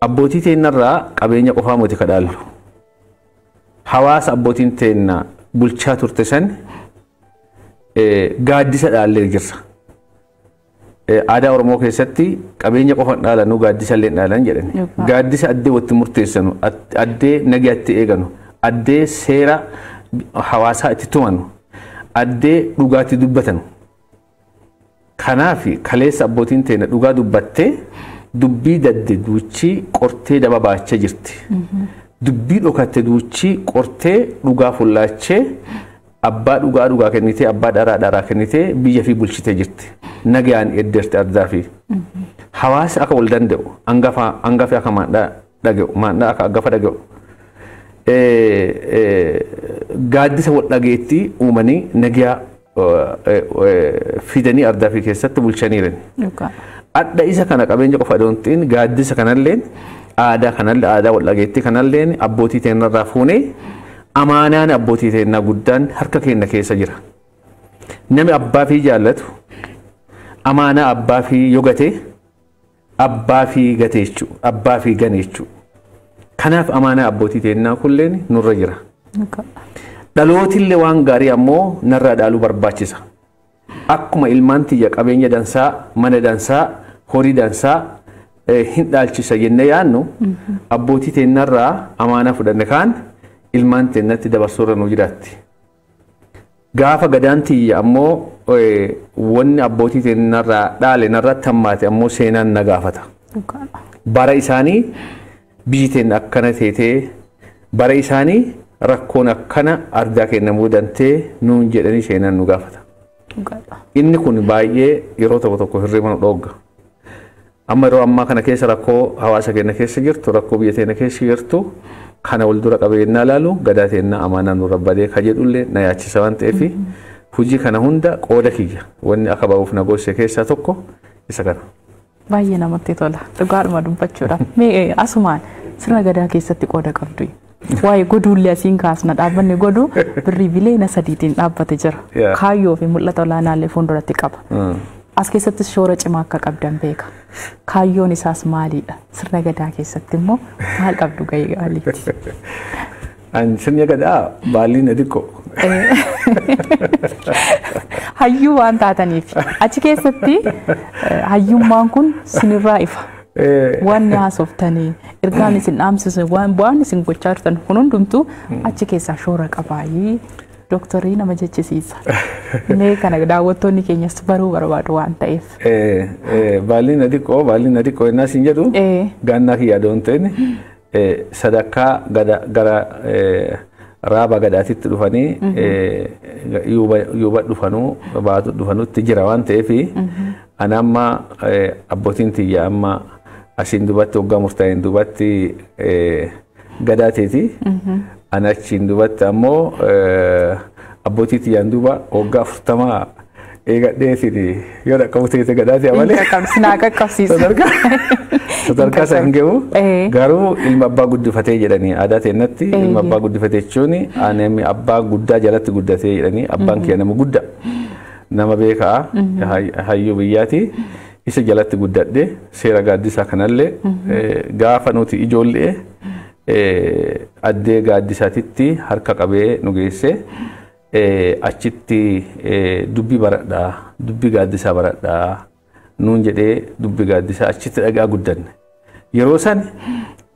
A: Abbootii teenyarraa qabeenya qofaa miti kadhaallu. Hawaasa abbootiin teenya bulchaa turte san gaaddisa dhaallee jirra. Aadaa Oromoo keessatti qabeenya qofaan dhaalanuu gaaddisa illee dhaalan jedhani. Gaaddisa addee watti murteessanu, addee nagaatti eeganu, addee seera hawaasaa itti tumanu, addee dhugaatti dubbatanu. Kanaaf kaleessa abbootiin teenya dhugaa dubbattee dubbii dadde duuchii qortee daba baachaa jirti. Dubbii dhokatte duuchii qortee dhugaa fullaachee abbaa dhugaa kennitee abbaa dharaa kennitee biyya fi bulchitee jirti. Nagaan eddeerti addaa fi hawaasa akka wal danda'u hangafa akka maandhaa akka hangafa dhaga'u gaaddisa wal dhageetti uumanii nagaa fidanii ardaa fi keessatti bulchaniiran. Adda isa kana qabeenya qofa doontiin gaaddisa kanalleen aadaa wal dhageetti kanalleen abbootii teenyarraa fuunee amaanaan abbootii teenyaa guddaan harka keenya keessa jira. Nami abbaa fi jaallatu amaanaa abbaa fi yogate abbaa fi gateechu abbaa fi ganeechu. Kanaaf amaanaa abbootii teenyaa kulleen nurra jira. Dhalootillee waan gaarii ammoo narraa dhaaluu barbaachisa. Akkuma ilmaan tiyya qabeenya dansaa mana dansaa horii dansaa hin dhaalchisa jennee yaannu abbootii teenyarraa amaanaa fudhanne kaan ilmaan teenyatti dabarsuurra nu jiraatti. Gaafa gadaan tiyya ammoo wanni abbootii teenyarraa dhaale narratti hammaate ammoo seenaan na gaafata. Bara isaanii biyyi teenya akkana teetee bara isaanii rakkoon akkana ardaa kennamuu dantee nuun jedhanii seenaan nu gaafata. Inni kun baay'ee yeroo tokko hirriba nu dhoogga. Amma yeroo ammaa kana keessa rakkoo hawaasa keenya keessa jirtu rakkoo biyya teenya keessa jirtu kana wal dura qabeenyaa ilaalu gadaa teenya amaanaa nurra badee ka jedhullee na yaachisa waan ta'eef hojii kana hunda qooda kiyya wanni akka ba'uuf na goose keessaa tokko isa kana.
B: Baay'ee namatti tola. Dhugaadhuma dubbachuudha. Mee asumaan sirna gadaa keessatti qooda qabdu. Waa'ee goduullee asiin kaasna dhaabbanni goduu birrii bileena sadiitiin dhaabbate jira. Kaayyoo fi mul'ata olaanaallee fuulduratti qaba. As keessattis shoora cimaa akka qabdan beeka. Kaayyoon isaas maalidha? Sirna gadaa keessatti immoo maal qabdu gahee gaaliitti?
A: Sirna gadaa baaliin xiqqoo.
B: Hayyuu waan taataniif achi keessatti hayyummaan kun sinirraa ifa. Wanni haasoftanii ergaan isin dhaamsisan waan isin gochaa jirtan kun hundumtuu achi keessaa shoora qabaayii dooktarii nama jechisiisa. Mee kana daawwattoonni keenyas baruu barbaadu waan ta'eef.
A: Baaliin xiqqoo innaa siin jedhu gaannaa kiyyaa doonteen sadarkaa gara raaba gadaatitti dhufanii yuuba dhufanuu baatu dhufanutti jira waan ta'eef ana amma abbootiin tiyya amma asiin dubatti waggaa murtaa'een dubatti gadaateeti. Ana achiin dubatti ammoo abbootii tiyyaan duuba waggaa 40 eegadheetiin yoo dhaqqabu ta'e gadaatee amalee.
B: Sinaa qaqqabsiisa.
A: Sadarkaa isaa hin gahu garuu ilma abbaa guddifatee jedhanii aadaa teennatti ilma abbaa guddifatee jechuun ani abbaa guddaa jalatti guddatee jedhanii abbaan kiyya nama guddaa nama beekaa hayyuu biyyaati isa jalatti guddadhe seera gaaddisaa kanallee gaafa nuti ijoollee addee gaaddisaatitti harka qabee nu geesse achitti dubbii baradhaa dubbii gaaddisaa baradhaa nuun jedhee dubbii gaaddisaa achitti dhagaa guddanne. Yeroo san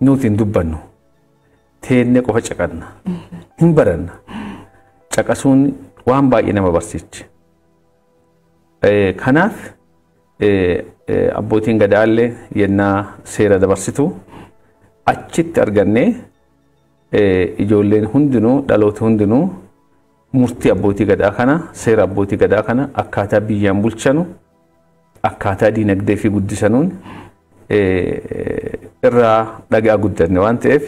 A: nuti hin dubbannu teennee qofa caqanna hin baranna caqasuun waan baay'ee nama barsiichi. Kanaaf abbootiin gadaallee yennaa seera dabarsitu achitti argannee ijoolleen hundinuu dhaloota hundinuu murtii abbootii gadaa kana seera abbootii gadaa kana akkaataa biyyaan bulchanu akkaataa diinagdee fi guddisanuun irraa dhagaa guddanne waan ta'eef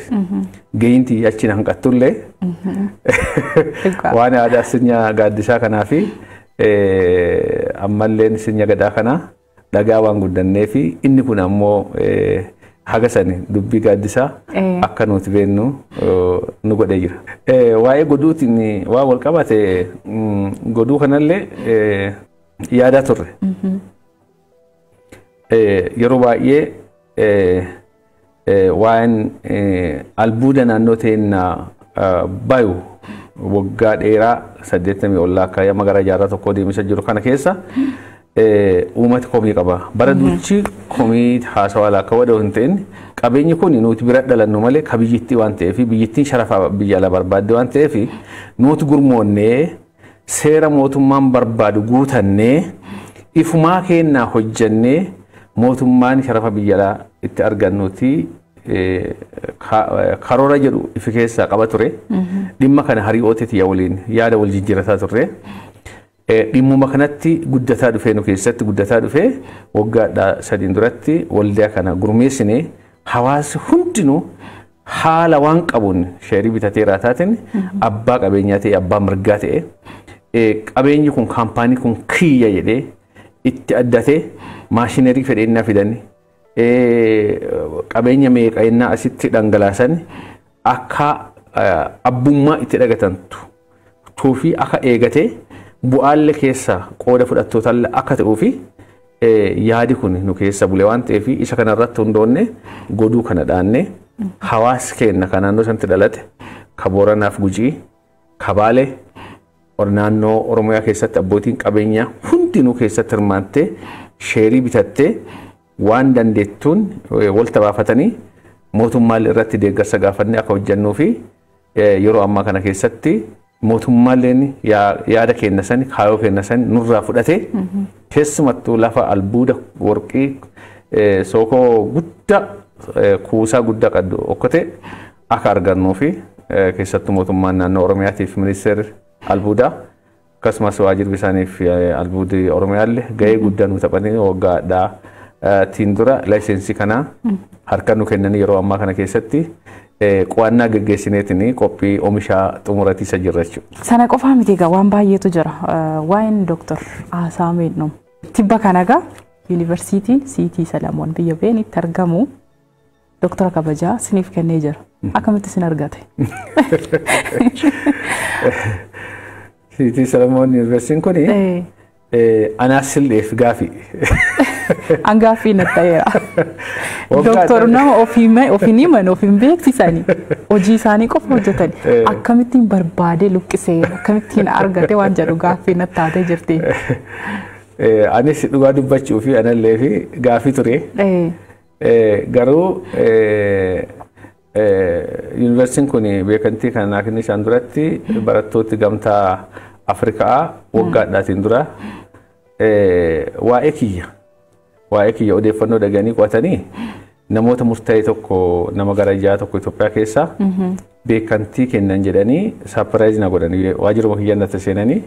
A: gaheentii achiin hanqattullee waan aadaa sirna gaaddisaa kanaa fi ammalleen sirna gadaa kana dhagaa waan guddannee fi inni kun ammoo haga sani dubbii gaaddisaa akka nuti beennu nu godhee jira. Waa'ee goduutiin waa wal qabate goduu kanallee yaadaa turre. Yeroo baay'ee waan albuuda naannoo teennaa bayu waggaa dheeraa 80 ol akka magaalaa jaarraa tokko deemisa jiru kana keessa uummata komii qaba. Bara duuchi komii haasawaa akka wadoo hin ta'in qabeenyi kun nuti bira dhalannu malee ka biyyittii waan ta'eef biyyittiin sharafa biyya ala barbaadde waan ta'eef nuti gurmoonnee seera mootummaan barbaadu guutannee ifumaa kennaa hojjannee mootummaan sharafa biyya alaa itti argannuti karoora jedhu ifi keessaa qaba ture. Dhimma kana harii'ooteeti yaa waliin yaada wal jijjiirataa turre. dhimmuma kanatti guddataa dhufee nu keessatti guddataa dhufee waggaa 3 duratti waldaa kana gurmeessinee hawaasi hundinuu haala waan qabuun sheerii bitatee raataatiin abbaa qabeenyaa ta'e abbaa mirgaa ta'e qabeenyi kun kaampaanii kun kiyya jedhee itti addatee maashinerii fedheennaa fidanii qabeenya meeqa'innaa asitti dhangalaasan akka abbummaa itti dhagatantu tuufii akka eegatee bu'aalle keessa qooda fudhattootalle akka ta'uu fi yaadi kun nu keessa bule waan ta'eef isa kanarratti hundoonne goduu kana dhaanne hawaasa keenya kan naannoo sanatti dhalate ka Booranaaf Gujii ka Baalee naannoo Oromiyaa keessatti abbootiin qabeenyaa hundinuu keessatti hirmaattee sheerii bitattee waan dandeettuun walta baafatanii mootummaan irratti deeggarsa gaafanne akka hojjannuu fi yeroo ammaa kana keessatti mootummaan yaada kenna san kaayoo kenna san nurraa fudhate keessumattuu lafa albuuda warqii sookoo guddaa kuusaa guddaa qabdu okkotee akka argannuu fi keessattuu mootummaan naannoo Oromiyaatiif ministeerri albuudaa akkasumas waajjirri isaaniif albuudii Oromiyaallee gahee guddaa nu taphatanii waggaadhaa tiin dura laayisensii kana harka nu kennanii yeroo ammaa kana keessatti qo'annaa gaggeessineetiin qophii oomishaa xumuratiisa jirra jechuudha.
B: Sana qofaa miti egaa waan baay'eetu jira. Waa'een Dr. Asaamee Nom tibba kana egaa yuunivarsiitiin Siitii Salamoon biyya Beenitti argamu doktora kabajaa siniif kennee jira. Akkamitti sin argate?
A: Siitii Salamoon yuunivarsiitiin kuni anaas sildeef gaafii.
B: Angaaffii na ta'eera. Doktor nama ofiin himan ofiin beeksisanii hojii isaanii qofa hojjetani. Akkamittiin barbaadee luqqisee akkamittiin argate waan jedhu gaaffii na taatee jirti.
A: Anis dhugaa dubbachuu fi anallee fi gaaffii ture. Garuu yuunivarsiitiin kun beekamtii kan naa kenne isaan duratti barattooti gamtaa Afrikaa waggaadhaatiin dura waa'ee kiyya odeeffannoo dhaganii qo'atanii namoota murtaa'e tokko nama gara ijaa tokko Itoophiyaa keessaa beekamtii kennan jedhanii saapiraayiz na godhanii waajjiruma kiyyannatti seenanii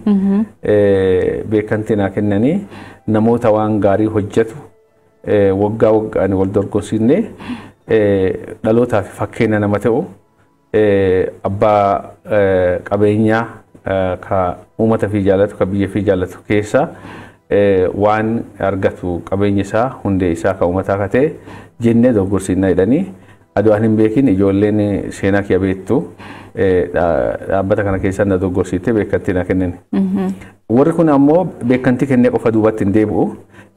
A: beekamtii naa kennanii namoota waan gaarii hojjetu waggaa waggaan wal dorgomsiisnee dhalootaaf fakkeenya nama ta'u abbaa qabeenyaa ka uummata fi jaallatu ka biyya fi jaallatu keessaa waan argatu qabeenya isaa hundee isaa ka uummataa ka ta'e jennee dorgomsiisna jedhanii aduun hin beekin ijoolleen seenaa kiyya beektu dhaabbata kana keessa na dorgomsiiftee beekamtii na kennan. Warri kun ammoo beekamtii kennee qofa duubatti hin deebi'u.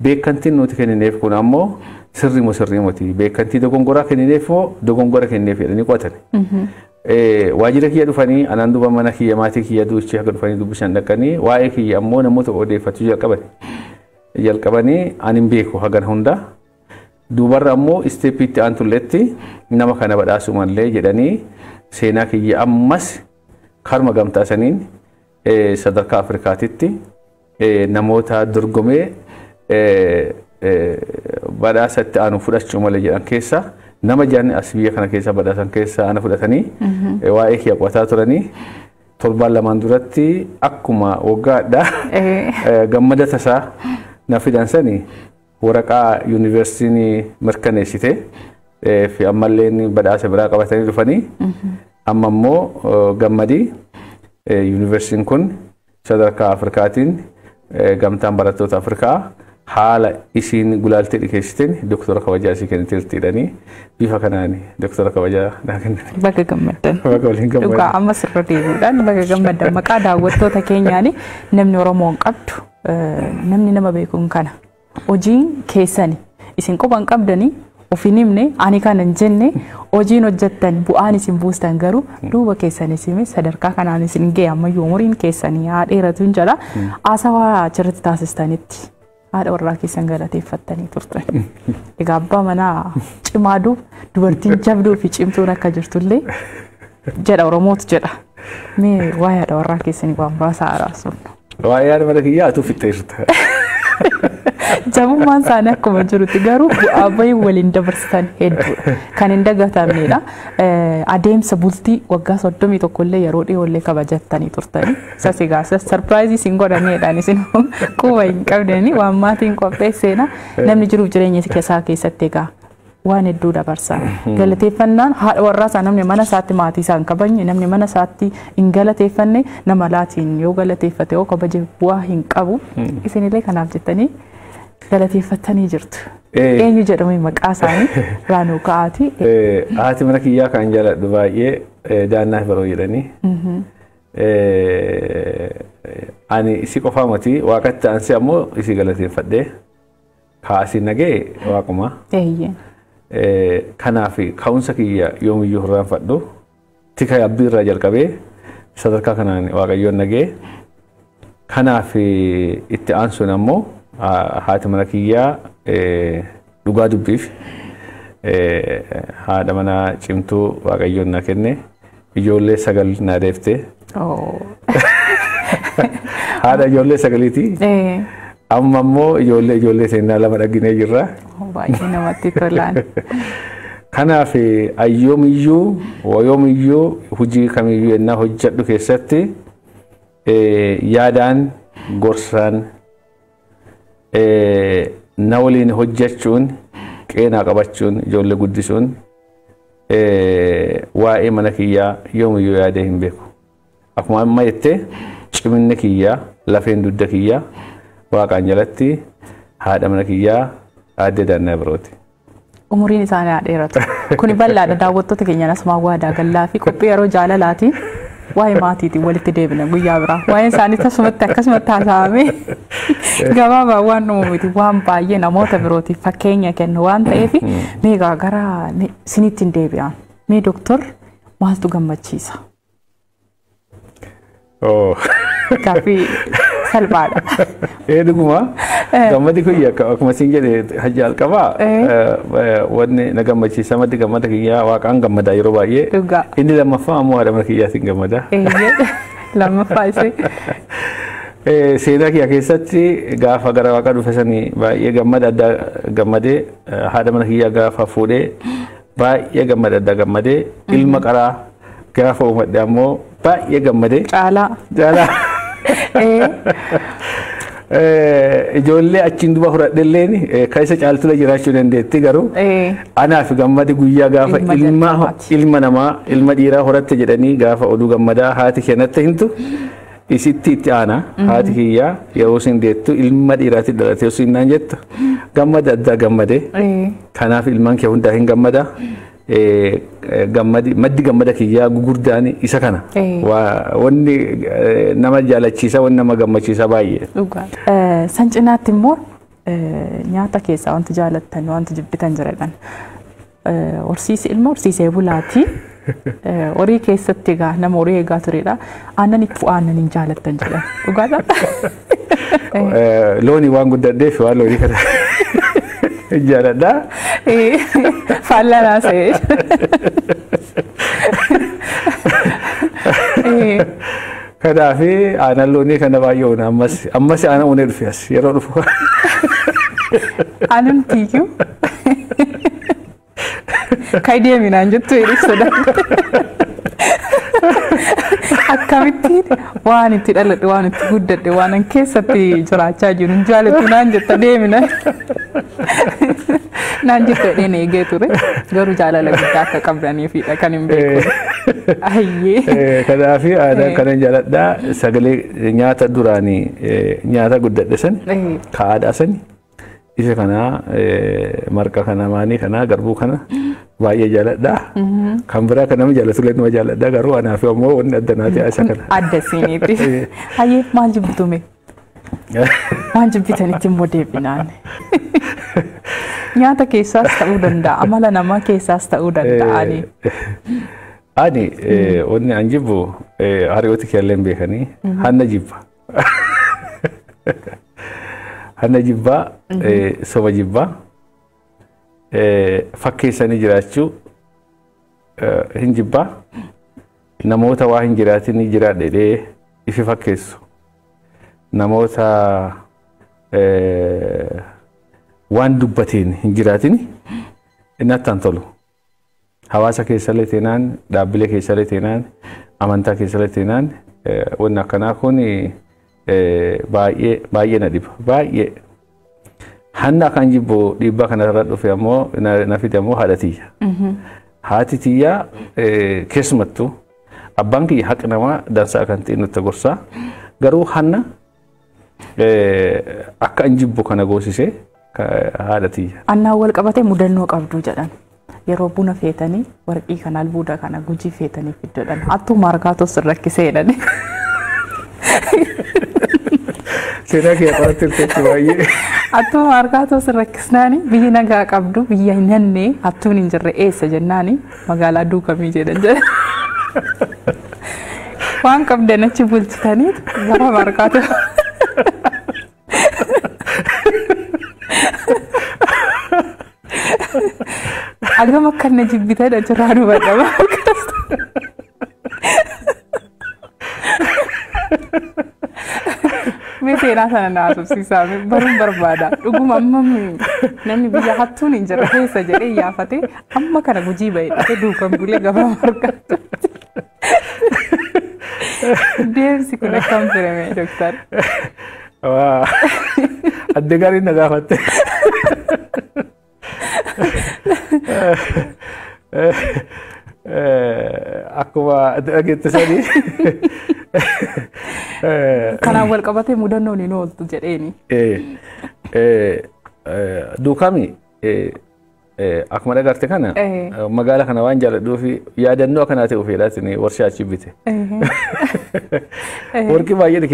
A: Beekamtiin nuti kennineef kun ammoo sirrii moti. Beekamtii dogongoraa kennineef moo dogongora kenneef jedhanii qo'atan. Waajjira kiyya dhufanii anaan duuba mana kiyya maatii kiyya duuchee akka dhufanii dubbisan dhaqanii waa'ee kiyya ammoo namoota odeeffachuu jalqabanii ani hin beeku hagan hunda duubarra ammoo isteeppiitti aantulletti nama kana badhaasuu mallee jedhanii seenaa kiyya ammas karma gamtaasaniin sadarkaa Afrikaatitti namoota dorgomee badhaasatti aanu fudhachuu malee jedhan keessa nama jaanni as biyya kana keessa badhaasan keessa ana fudhatanii waa'ee kiyya qo'ataa turanii torbaan lamaan duratti akkuma waggaadhaa gammada tasaa na fidan sanii waraqaa yuunivarsiitiin mirkaneessite fi ammallee badhaasa biraa qabatanii dhufanii amma immoo gammadii yuunivarsiitiin kun sadarkaa Afrikaatiin gamtaan barattoota Afrikaa haala isiin gulaaltee dhiyeessiteen doktora kabajaa isii kenniteertiidhanii bifa kanaan doktora kabajaa naa kennan.
B: Baga gammaddan. Dhugaa amma sirra deebiidhaan baga gammaddan maqaa daawwattoota keenyaan namni Oromoon qabdu namni nama beekuun kana hojiin keessani isin qoban qabdanii ofiin himne ani kana hin jenne hojiin hojjettan bu'aan isin buustan garuu duuba keessanis sadarkaa kanaan isin ga'e ammayyuu umuriin keessanii haa dheeratuun jala haasawaa achirratti taasistanitti. Haadha warraa keessan galateeffattanii turtan. Egaa abbaa manaa cimaa dubartiin jabduu fi cimtuun akka jirtullee jedha Oromootu jedha. Mee waa'ee haadha warraa keessanii waan baasaa araasuun.
A: Waa'ee haadha mana kiyyaa atu fixxee jirta.
B: Jabummaan isaanii akkuma jirutti garuu bu'aa bahii waliin dabarsan hedduudha. Kan hin dagatamnedha. Adeemsa bultii waggaa 31 illee yeroo dhiyoollee kabajattanii turtanii. Isas egaa sarpiraayizii isin godhaneedhaan isin quba hin qabdanii waan maatiin qopheesseena namni jiruuf jireenya isaa keessatti egaa waan hedduu dabarsa. Galateeffannaan haadha warraa isaa namni mana isaatti maatii isaa hin kabajne namni mana isaatti hin galateeffanne nama laatiin yoo galateeffate yoo kabaje bu'aa hin qabu. Isinillee kanaaf jettanii galateeffattanii jirtu. Eenyu jedhamee maqaa isaanii Raanuu Ka'aati.
A: Haati mana kiyyaa kan jaaladhu baay'ee daannaa biroo jedhanii. Ani isi qofaa miti waaqatti aansee ammoo isi galateeffadhee kaasii nagee waaquma. Kanaaf ka'umsa kiyya yoomiyyuu hirraanfadhu tika abdii irraa jalqabee sadarkaa kanaan waaqayyoon nagee. Kanaaf itti aansuun ammoo haati mana kiyyaa dhugaa dubbiif haadha mana cimtuu waaqayyoon na kenne ijoollee 9 na deefte. Haadha ijoollee 9ti. Amma immoo ijoollee seenaa 2 dhaginee jirra.
B: Baay'ee namatti tolaan.
A: Kanaaf ayyoomiyyuu wayoomiyyuu hojii kamiyyuu ennaa hojjedhu keessatti yaadaan gorsaan na waliin hojjechuun qeenaa qabachuun ijoollee guddisuun waa'ee mana kiyyaa yoomiyyuu yaadee hin beeku. Akkuma amma jettee ciminni kiyyaa lafeen dugda kiyyaa waaqaan jalatti haadha mana kiyyaa aadde Daannaa Birooti.
B: Umuriin isaanii haa dheeratu. Kuni bal'aadha daawwattoota keenya nasumaa waadaa gallaa fi qophii yeroo jaalalaatiin waa'ee maatiitiin walitti deebina guyyaa biraa. Waa'een isaanii tasumatti akkasumatti haasa'amee gabaabaa waan dhumu miti waan baay'ee namoota birootiif fakkeenya kennu waan ta'eef meegaa gara isinitti hin deebi'an. Mee doktor maaltu gammachiisa? Gaaffii salphaadha.
A: Dhuguma gammadi kiyya akkuma isin jedhe hajji alqabaa wanni na gammachiisa maddi gammada kiyyaa waaqaan gammadaa yeroo baay'ee. Inni lammaffaa ammoo haadha mana kiyyaatiin gammada.
B: Lammaffaa isee.
A: Seenaa kiyya keessatti gaafa gara waaqa dhufe sanii baay'ee gammada addaa gammadee haadha mana kiyyaa gaafa fuudhee baay'ee gammada addaa gammadee ilma qaraa gaafa uumadhe ammoo baay'ee gammadee.
B: Caalaa.
A: Ijoollee achiin duba fudhadhelleen kan isa caaltudha jiraachuu dandeetti garuu anaaf gammadi guyyaa gaafa ilma namaa ilma dhiiraa horatte jedhanii gaafa oduu gammadaa haati kennatti hintu isitti itti aana haati kiyyaa yeroo isin deettu ilma dhiiraatti dhalatee osoo innaan jettu gammada addaa gammade kanaaf ilmaan kee hundaa hin gammada. Maddi gammada kiyyaa gugurdaan isa kana wanni nama jaalachiisa wanni nama gammachiisa baay'ee.
B: San cinaatti immoo nyaata keessaa wanti jaalattan wanti jibbitan jiran horsiisi ilma horsiisee bulaati. Horii keessatti egaa nama horii eegaa turedha. Aannan itti aannan hin jaalattan jedhan dhugaadha.
A: Loonii waan guddadheef waan loonii kana. Jaaladha.
B: Faallaa naasee.
A: Kanaaf aannan loonii kana baay'ee oona ammas aannan oonee dhufe as yeroo dhufu.
B: Aannan tiikyuu. Kai deeminaan jettu ibsuudha. Akkamittiin waan itti dhaladhe waan itti guddadhe waan keessatti jiraachaa jiru hin jaalatu naan jetta deemina. Naan jetta dheen eegee ture garuu jaalala guddaa akka qabdaniifidha kan hin beeku. Ayyee.
A: Kanaaf aadaa kanan jaaladhaa sagalee nyaata duraanii nyaata guddadhe san ka aadaa sani isa kana marqa kana maanii kana garbuu kana baay'ee jaaladhaa. Kan biraa kan nama jaalatu illee nama jaaladhaa garuu anaaf ammoo wanni adda naati isa kana.
B: Adda siiniiti. Hayyee maal jibbitume? Waan jibbitanitti immoo deebinaan. Nyaata keessaas ta'uu danda'a amala namaa keessaas ta'uu danda'ani.
A: Ani wanni an jibbu hariyooti keelleen beekanii hanna jibba. Hanna jibbaa soba jibbaa fakkeessanii jiraachuu hin jibbaa namoota waa hin jiraatin jiraadhee ifi fakkeessu namoota waan dubbateen hin jiraatin innatti an tolu. Hawaasa keessallee teenaan, dhaabbilee keessallee teenaan, amantaa keessallee teenaan wanni akkanaa kun baay'ee na dhiba. Baay'ee. Hanna kan jibbu dhiibbaa kanarra dhufe ammoo na fide ammoo haadha tiyya. Haati tiyya keessumattuu abbaan kiyya haqa namaa dansaa kan ta'e nutti gorsa. Garuu hanna akka an jibbu kana goosisee haadha tiyya.
B: Annaan wal qabatee mudannoo qabdu jedhan. Yeroo buna feetanii warqii kana albuuda kana gujii feetanii fiddoodhaan hattuu maarkaatoo sirrakkisee jedhani.
A: Seenaa kee qoratti irratti baay'ee.
B: Hattuu maarkaatoo sirrakkisnaani biyyi nagaa qabdu biyya hin hannee hattuun hin jirre eessa jennaani magaalaa duukamii jedhan jedhan. Waan qabdan achi bulchitanii gara maarkaatoo. Agam akkanna jibbitan achirraa dubbadhama. Mee seenaa sana na haasofsiisaa baruun barbaada. Dhuguma ammamni namni biyya hattuun hin jirre keessa jedhee iyyaafate amma kana gujii bahee dhufee duukan bulee gabaa margaatu. Deemsi kun akkam ture doktar?
A: Adde gaarii na gaafatte. Akkuma dhageette sanii
B: kanaan wal qabatee mudannoon hin ooltu jedheeni.
A: Duukami akkuma dhagarte kana magaala kana waan jaalladhuu fi yaadannoo akkanaa ta'e ofeedhaatiin warshaa achi bite. Warqii baay'ee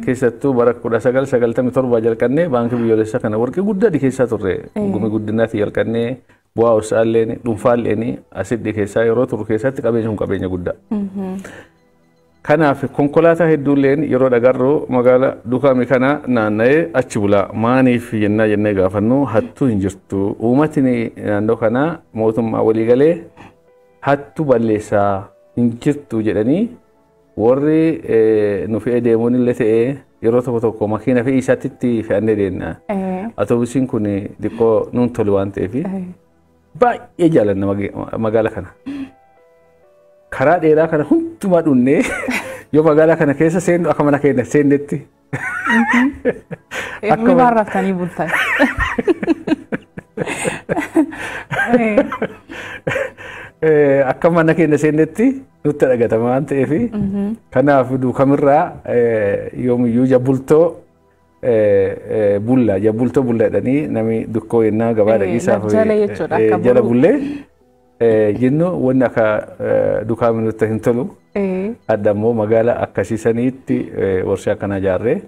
A: keessattuu bara 1997 jalqannee baankii biyyoolessaa kana warqii guddaa keessaa turre gumi guddinaatti jalqannee bu'aa osaalleen dhuunfaalleen asiddi keessaa yeroo turu keessatti qabeenya kun qabeenya guddaa. Kanaaf konkolaataa hedduulleen yeroo dhagarru magaala Duukami kana naanna'ee achi bulaa maaniif jennee gaafannu hattuu hin jirtu. Uummatni naannoo kana mootummaa waliigalee hattuu balleessaa hin jirtu jedhanii warri nu fe'ee deemuun illee ta'ee yeroo tokko tokko makiina fe'ii isaatti fe'annee deemna. Atoobisiin kun xiqqoo nuun tolu waan ta'eef baay'ee jaallanna magaala kana. Karaa dheeraa kana hundumaa dhunnee yoo magaalaa kana keessa seennu akka mana keenya seennetti.
B: Eeguun raftanii bultan.
A: Akka mana keenya seennetti nutti dhagatama waan ta'eef kanaaf Duukamirraa yoomiyyuu jabbultoo bulla jedhanii namni dukkoo yennaa gabaa dhaqiisaaf jala bullee. Jennu wanni akka Duukami nutti hin tolu. Adda immoo magaala akkasiisaniitti warshaa kana ijaarree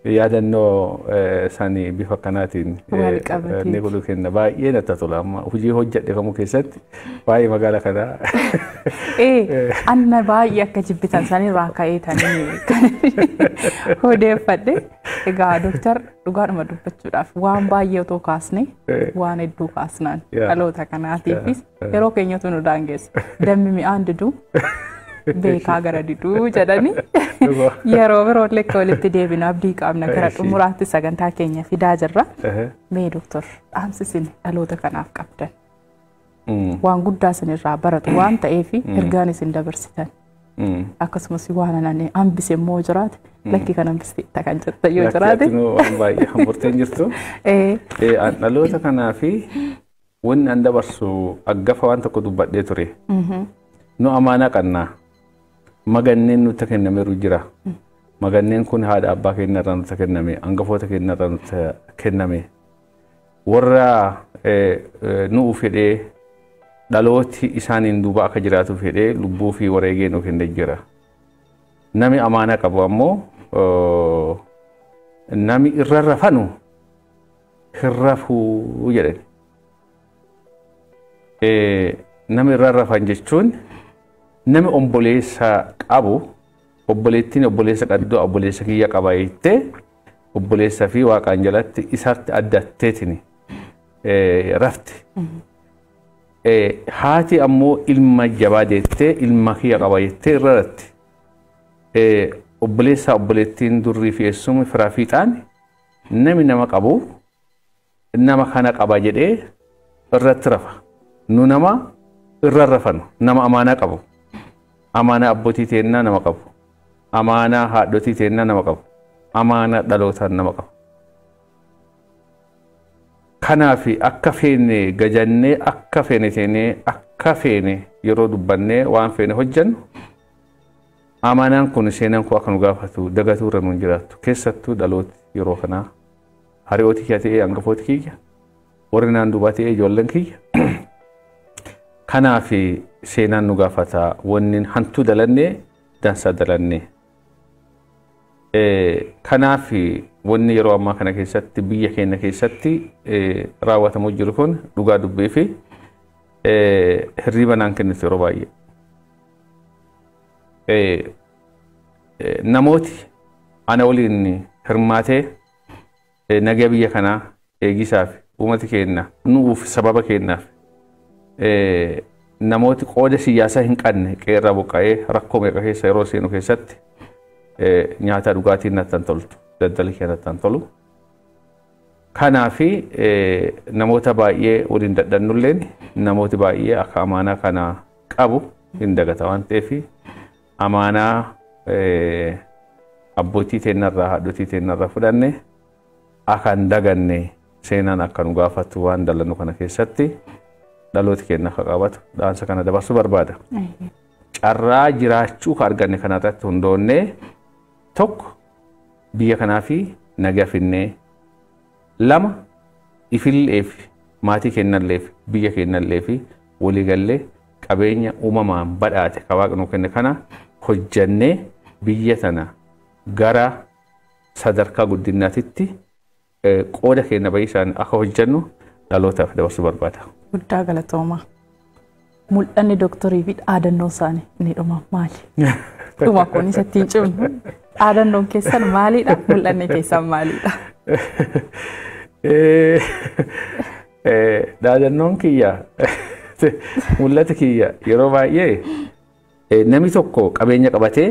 A: yaadannoo isaanii bifa akkanaatiin ni godhu kenna. Baay'ee natti tola amma hojii hojjedhe kamuu keessatti baay'ee magaala kanaa.
B: Anna baay'ee akka jibbitan sanirraa ka'eetanii odeeffadhe. Egaa doktar dhugaadhuma dubbachuudhaaf waan baay'ee otoo kaasne waan hedduu kaasnaan dhaloota kanaatiifis yeroo keenyatu nu daangeessa. Dammi mi'aan diduu beekaa gara diduu jedhani yeroo biroollee akka walitti deebina abdii qabna gara xumuraatti sagantaa keenya fidaa jirra. Mee doktor dhaamsisin dhaloota kanaaf qabdan waan guddaa isinirraa baratu waan ta'eef ergaan isin dabarsitan. Akkasumas waan anaan hambise immoo jiraate lakki kan hambiste kan jette yoo jiraate.
A: Waan baay'ee hamburteen jirtu. Dhaloota kanaaf wanni an dabarsu aggafa waan tokko dubbadhee ture. Nu amaanaa qabnaa. Maganneen nutti kennameeru jira. Maganneen kun haadha abbaa keenyarraa nutti kenname, hangafoota keenyarraa nutti kenname. Warra nuu fedhee dhalooti isaaniin duuba akka jiraatu fedhee lubbuu fi wareegee nu kennee jira. Nami amaanaa qabu ammoo nami irra rafanu hin rafuu jedhani. Nami irra rafan jechuun nami obboleessa qabu obboleettiin obboleessa qaddoo obboleessa kiyya qaba jettee obboleessa fi waaqaan jalatti isaatti addatteetiin rafti. Haati ammoo ilma jabaa jettee ilma kiyya qaba jettee irra ratti. Obboleessa obboleettiin durrii fi eessuma firaa fiixaan nami nama qabu nama kana qaba jedhee irratti rafa. Nu nama irra rafanu nama amaanaa qabu. Amaanaa abbootii teennaa nama qabu. Amaanaa haadhotii teennaa nama qabu. Amaanaa dhalootaan nama qabu. Kanaaf akka feene gajannee akka feene teenee akka feene yeroo dubbannee waan feene hojjannu amaanaan kun seenaan koo akka nu gaafatu dagatuu irra nuun jiraattu keessattuu dhalooti yeroo kanaa hariirooti kiyya ta'ee hangafooti kiyya warri naan duubaa ta'ee ijoolleen kiyya kanaaf seenaan nu gaafata wanni hantuu dalannee dansaa dalannee kanaaf wanni yeroo ammaa kana keessatti biyya keenya keessatti raawwatamuu jiru kun dhugaa dubbii fi hirriba naan kennitu yeroo baay'ee. Namooti ana waliin hirmaatee nagaa biyya kanaa eegisaaf uummati keenya nuuf sababa kennaaf namooti qooda siyaasaa hin qabne qeerraa buqqa'ee rakkoo meeqa keessa yeroo seenu keessatti nyaata dhugaatiin nattan toltu daldala kee nattan tolu. Kanaaf namoota baay'ee waliin dadhannulleen namooti baay'ee akka amaanaa kana qabu hin dagata waan ta'eef amaanaa abbootii teennarraa haadhotii teennarraa fudhanne akka hin daganne seenaan akka nu gaafatu waan dalannu kana keessatti dhalooti keenya akka qabatu dhaansa kana dabarsuu barbaada. Carraa jiraachuu ka arganne kanarratti hundoonnee tokko biyya kanaa fi nagaa finnee lama ifilleef maatii kennalleef biyya kennalleef waliigallee qabeenya uumamaan badhaate ka Waaqni nuu kenne kana hojjannee biyya tana gara sadarkaa guddinaatitti qooda keenya baay'isaan akka hojjannu dhalootaaf dabarsuu barbaada.
B: Guddaa galatooma. Mul'anni dooktorii fi dhaadannoo isaanii ni dhuma maali? Dhuma kun isatti hin cimnu. Dhaadannoon keessan maalidha? Mul'anni keessan maalidha?
A: Dhaadannoon kiyya mul'ata kiyya yeroo baay'ee namni tokko qabeenya qabatee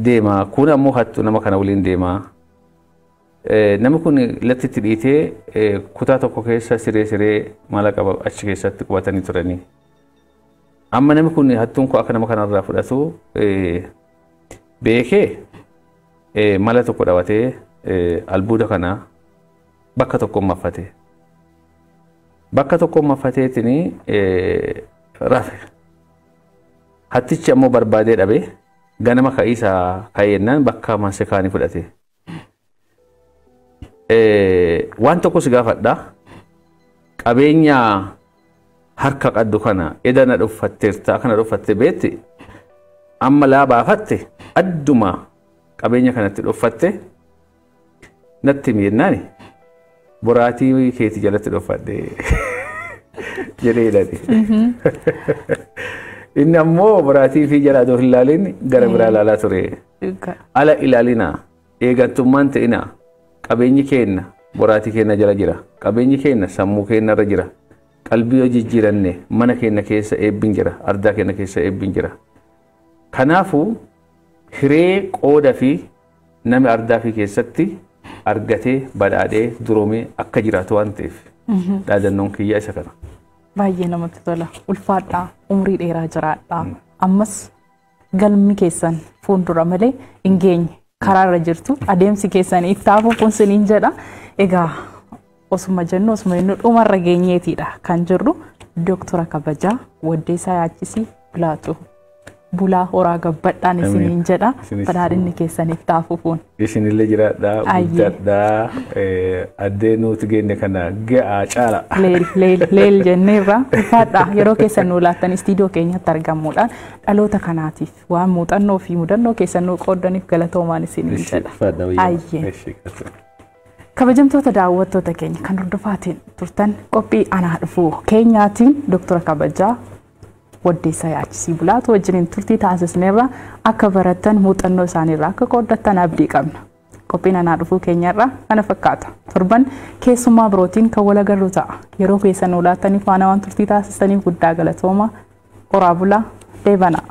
A: deema kun ammoo hattu nama kana waliin deema. Namni kun lattitti dhiitee kutaa tokko keessa siree mala qaba achi keessatti qubatanii turanii. Amma namni kun hattuun koo akka nama kanarraa fudhatu beekee mala tokko dhabatee albuuda kana bakka tokkoon maffate. Bakka tokkoon maffateetiin rafe. Hattichi ammoo barbaadee dhabe ganama ka'iisaa kaa'eennaan bakka maasee kaanii fudhate. Waan tokko si gaafadha. Qabeenya harka qaddu kana edana dhuffatteerta akkana dhuffatte beetti amma laa baafatte adduma qabeenya kanatti dhuffatte natti miyennaani boraatii keetii jalatti dhuffadhe jedhee hidhate. Inni ammoo boraatii fi jalaa doo hin laalin gara biraa ilaalaa ture. Ala ilaalina eegantummaan ta'ina qabeenyi keenya boraatii keenya jala jira. Qabeenyi keenya sammuu keenya irra jira. Qalbii yoo jijjiiranne mana keenya keessa eebbiin jira. Ardaa keenya keessa eebbiin jira. Kanaafuu hiree qooda fi nami ardaa fi keessatti argatee badhaadhee duroomee akka jiraatu waan ta'eef dhaadannoon kiyya isa kana.
B: Baay'ee namatti tola. Ulfaadhaa umrii dheeraa jiraadhaa. Ammas galmi keessan fuuldura malee hin geenye. Karaarra jirtu adeemsi keessan itti hafuun siniin jedha. Egaa osuma jennu osuma jennu dhumarra geenyeetidha kan jirru Dooktora Kabajaa Waddeessaa Yaachisii Bulaatu. Bulaa horaa gabbadhaan isiniin jedha. Badhaadhinni keessan itti hafuun.
A: Isinillee jiraadhaa guddaadhaa addee nuti geenye kana ga'aa caala.
B: Leel jenneerra ulfaadhaa yeroo keessan nuu laattan istiidiyoo keenyatti argamuudhaan dhaloota kanaatiif waan muuxannoo fi mudannoo keessan nuu qooddaniif galatoomaan isiniin jedha. Kabajamtoota daawwattoota keenya kan hordofaatiin turtan qophii anaa dhufuu keenyaatiin Dooktora Kabajaa Waddeessaa Yaachisii Bulaatu wajjiniin turtii taasisneerra akka baratan muuxannoo isaaniirraa akka qooddattan abdii qabna. Qophiin anaa dhufuu keenyarraa kana fakkaata. Torban keessummaa birootiin kan wal agarru ta'a. Yeroo keessan nuu laattaniif waan turtii taasisaniif guddaa galatooma. Horaa bulaa deebanaa.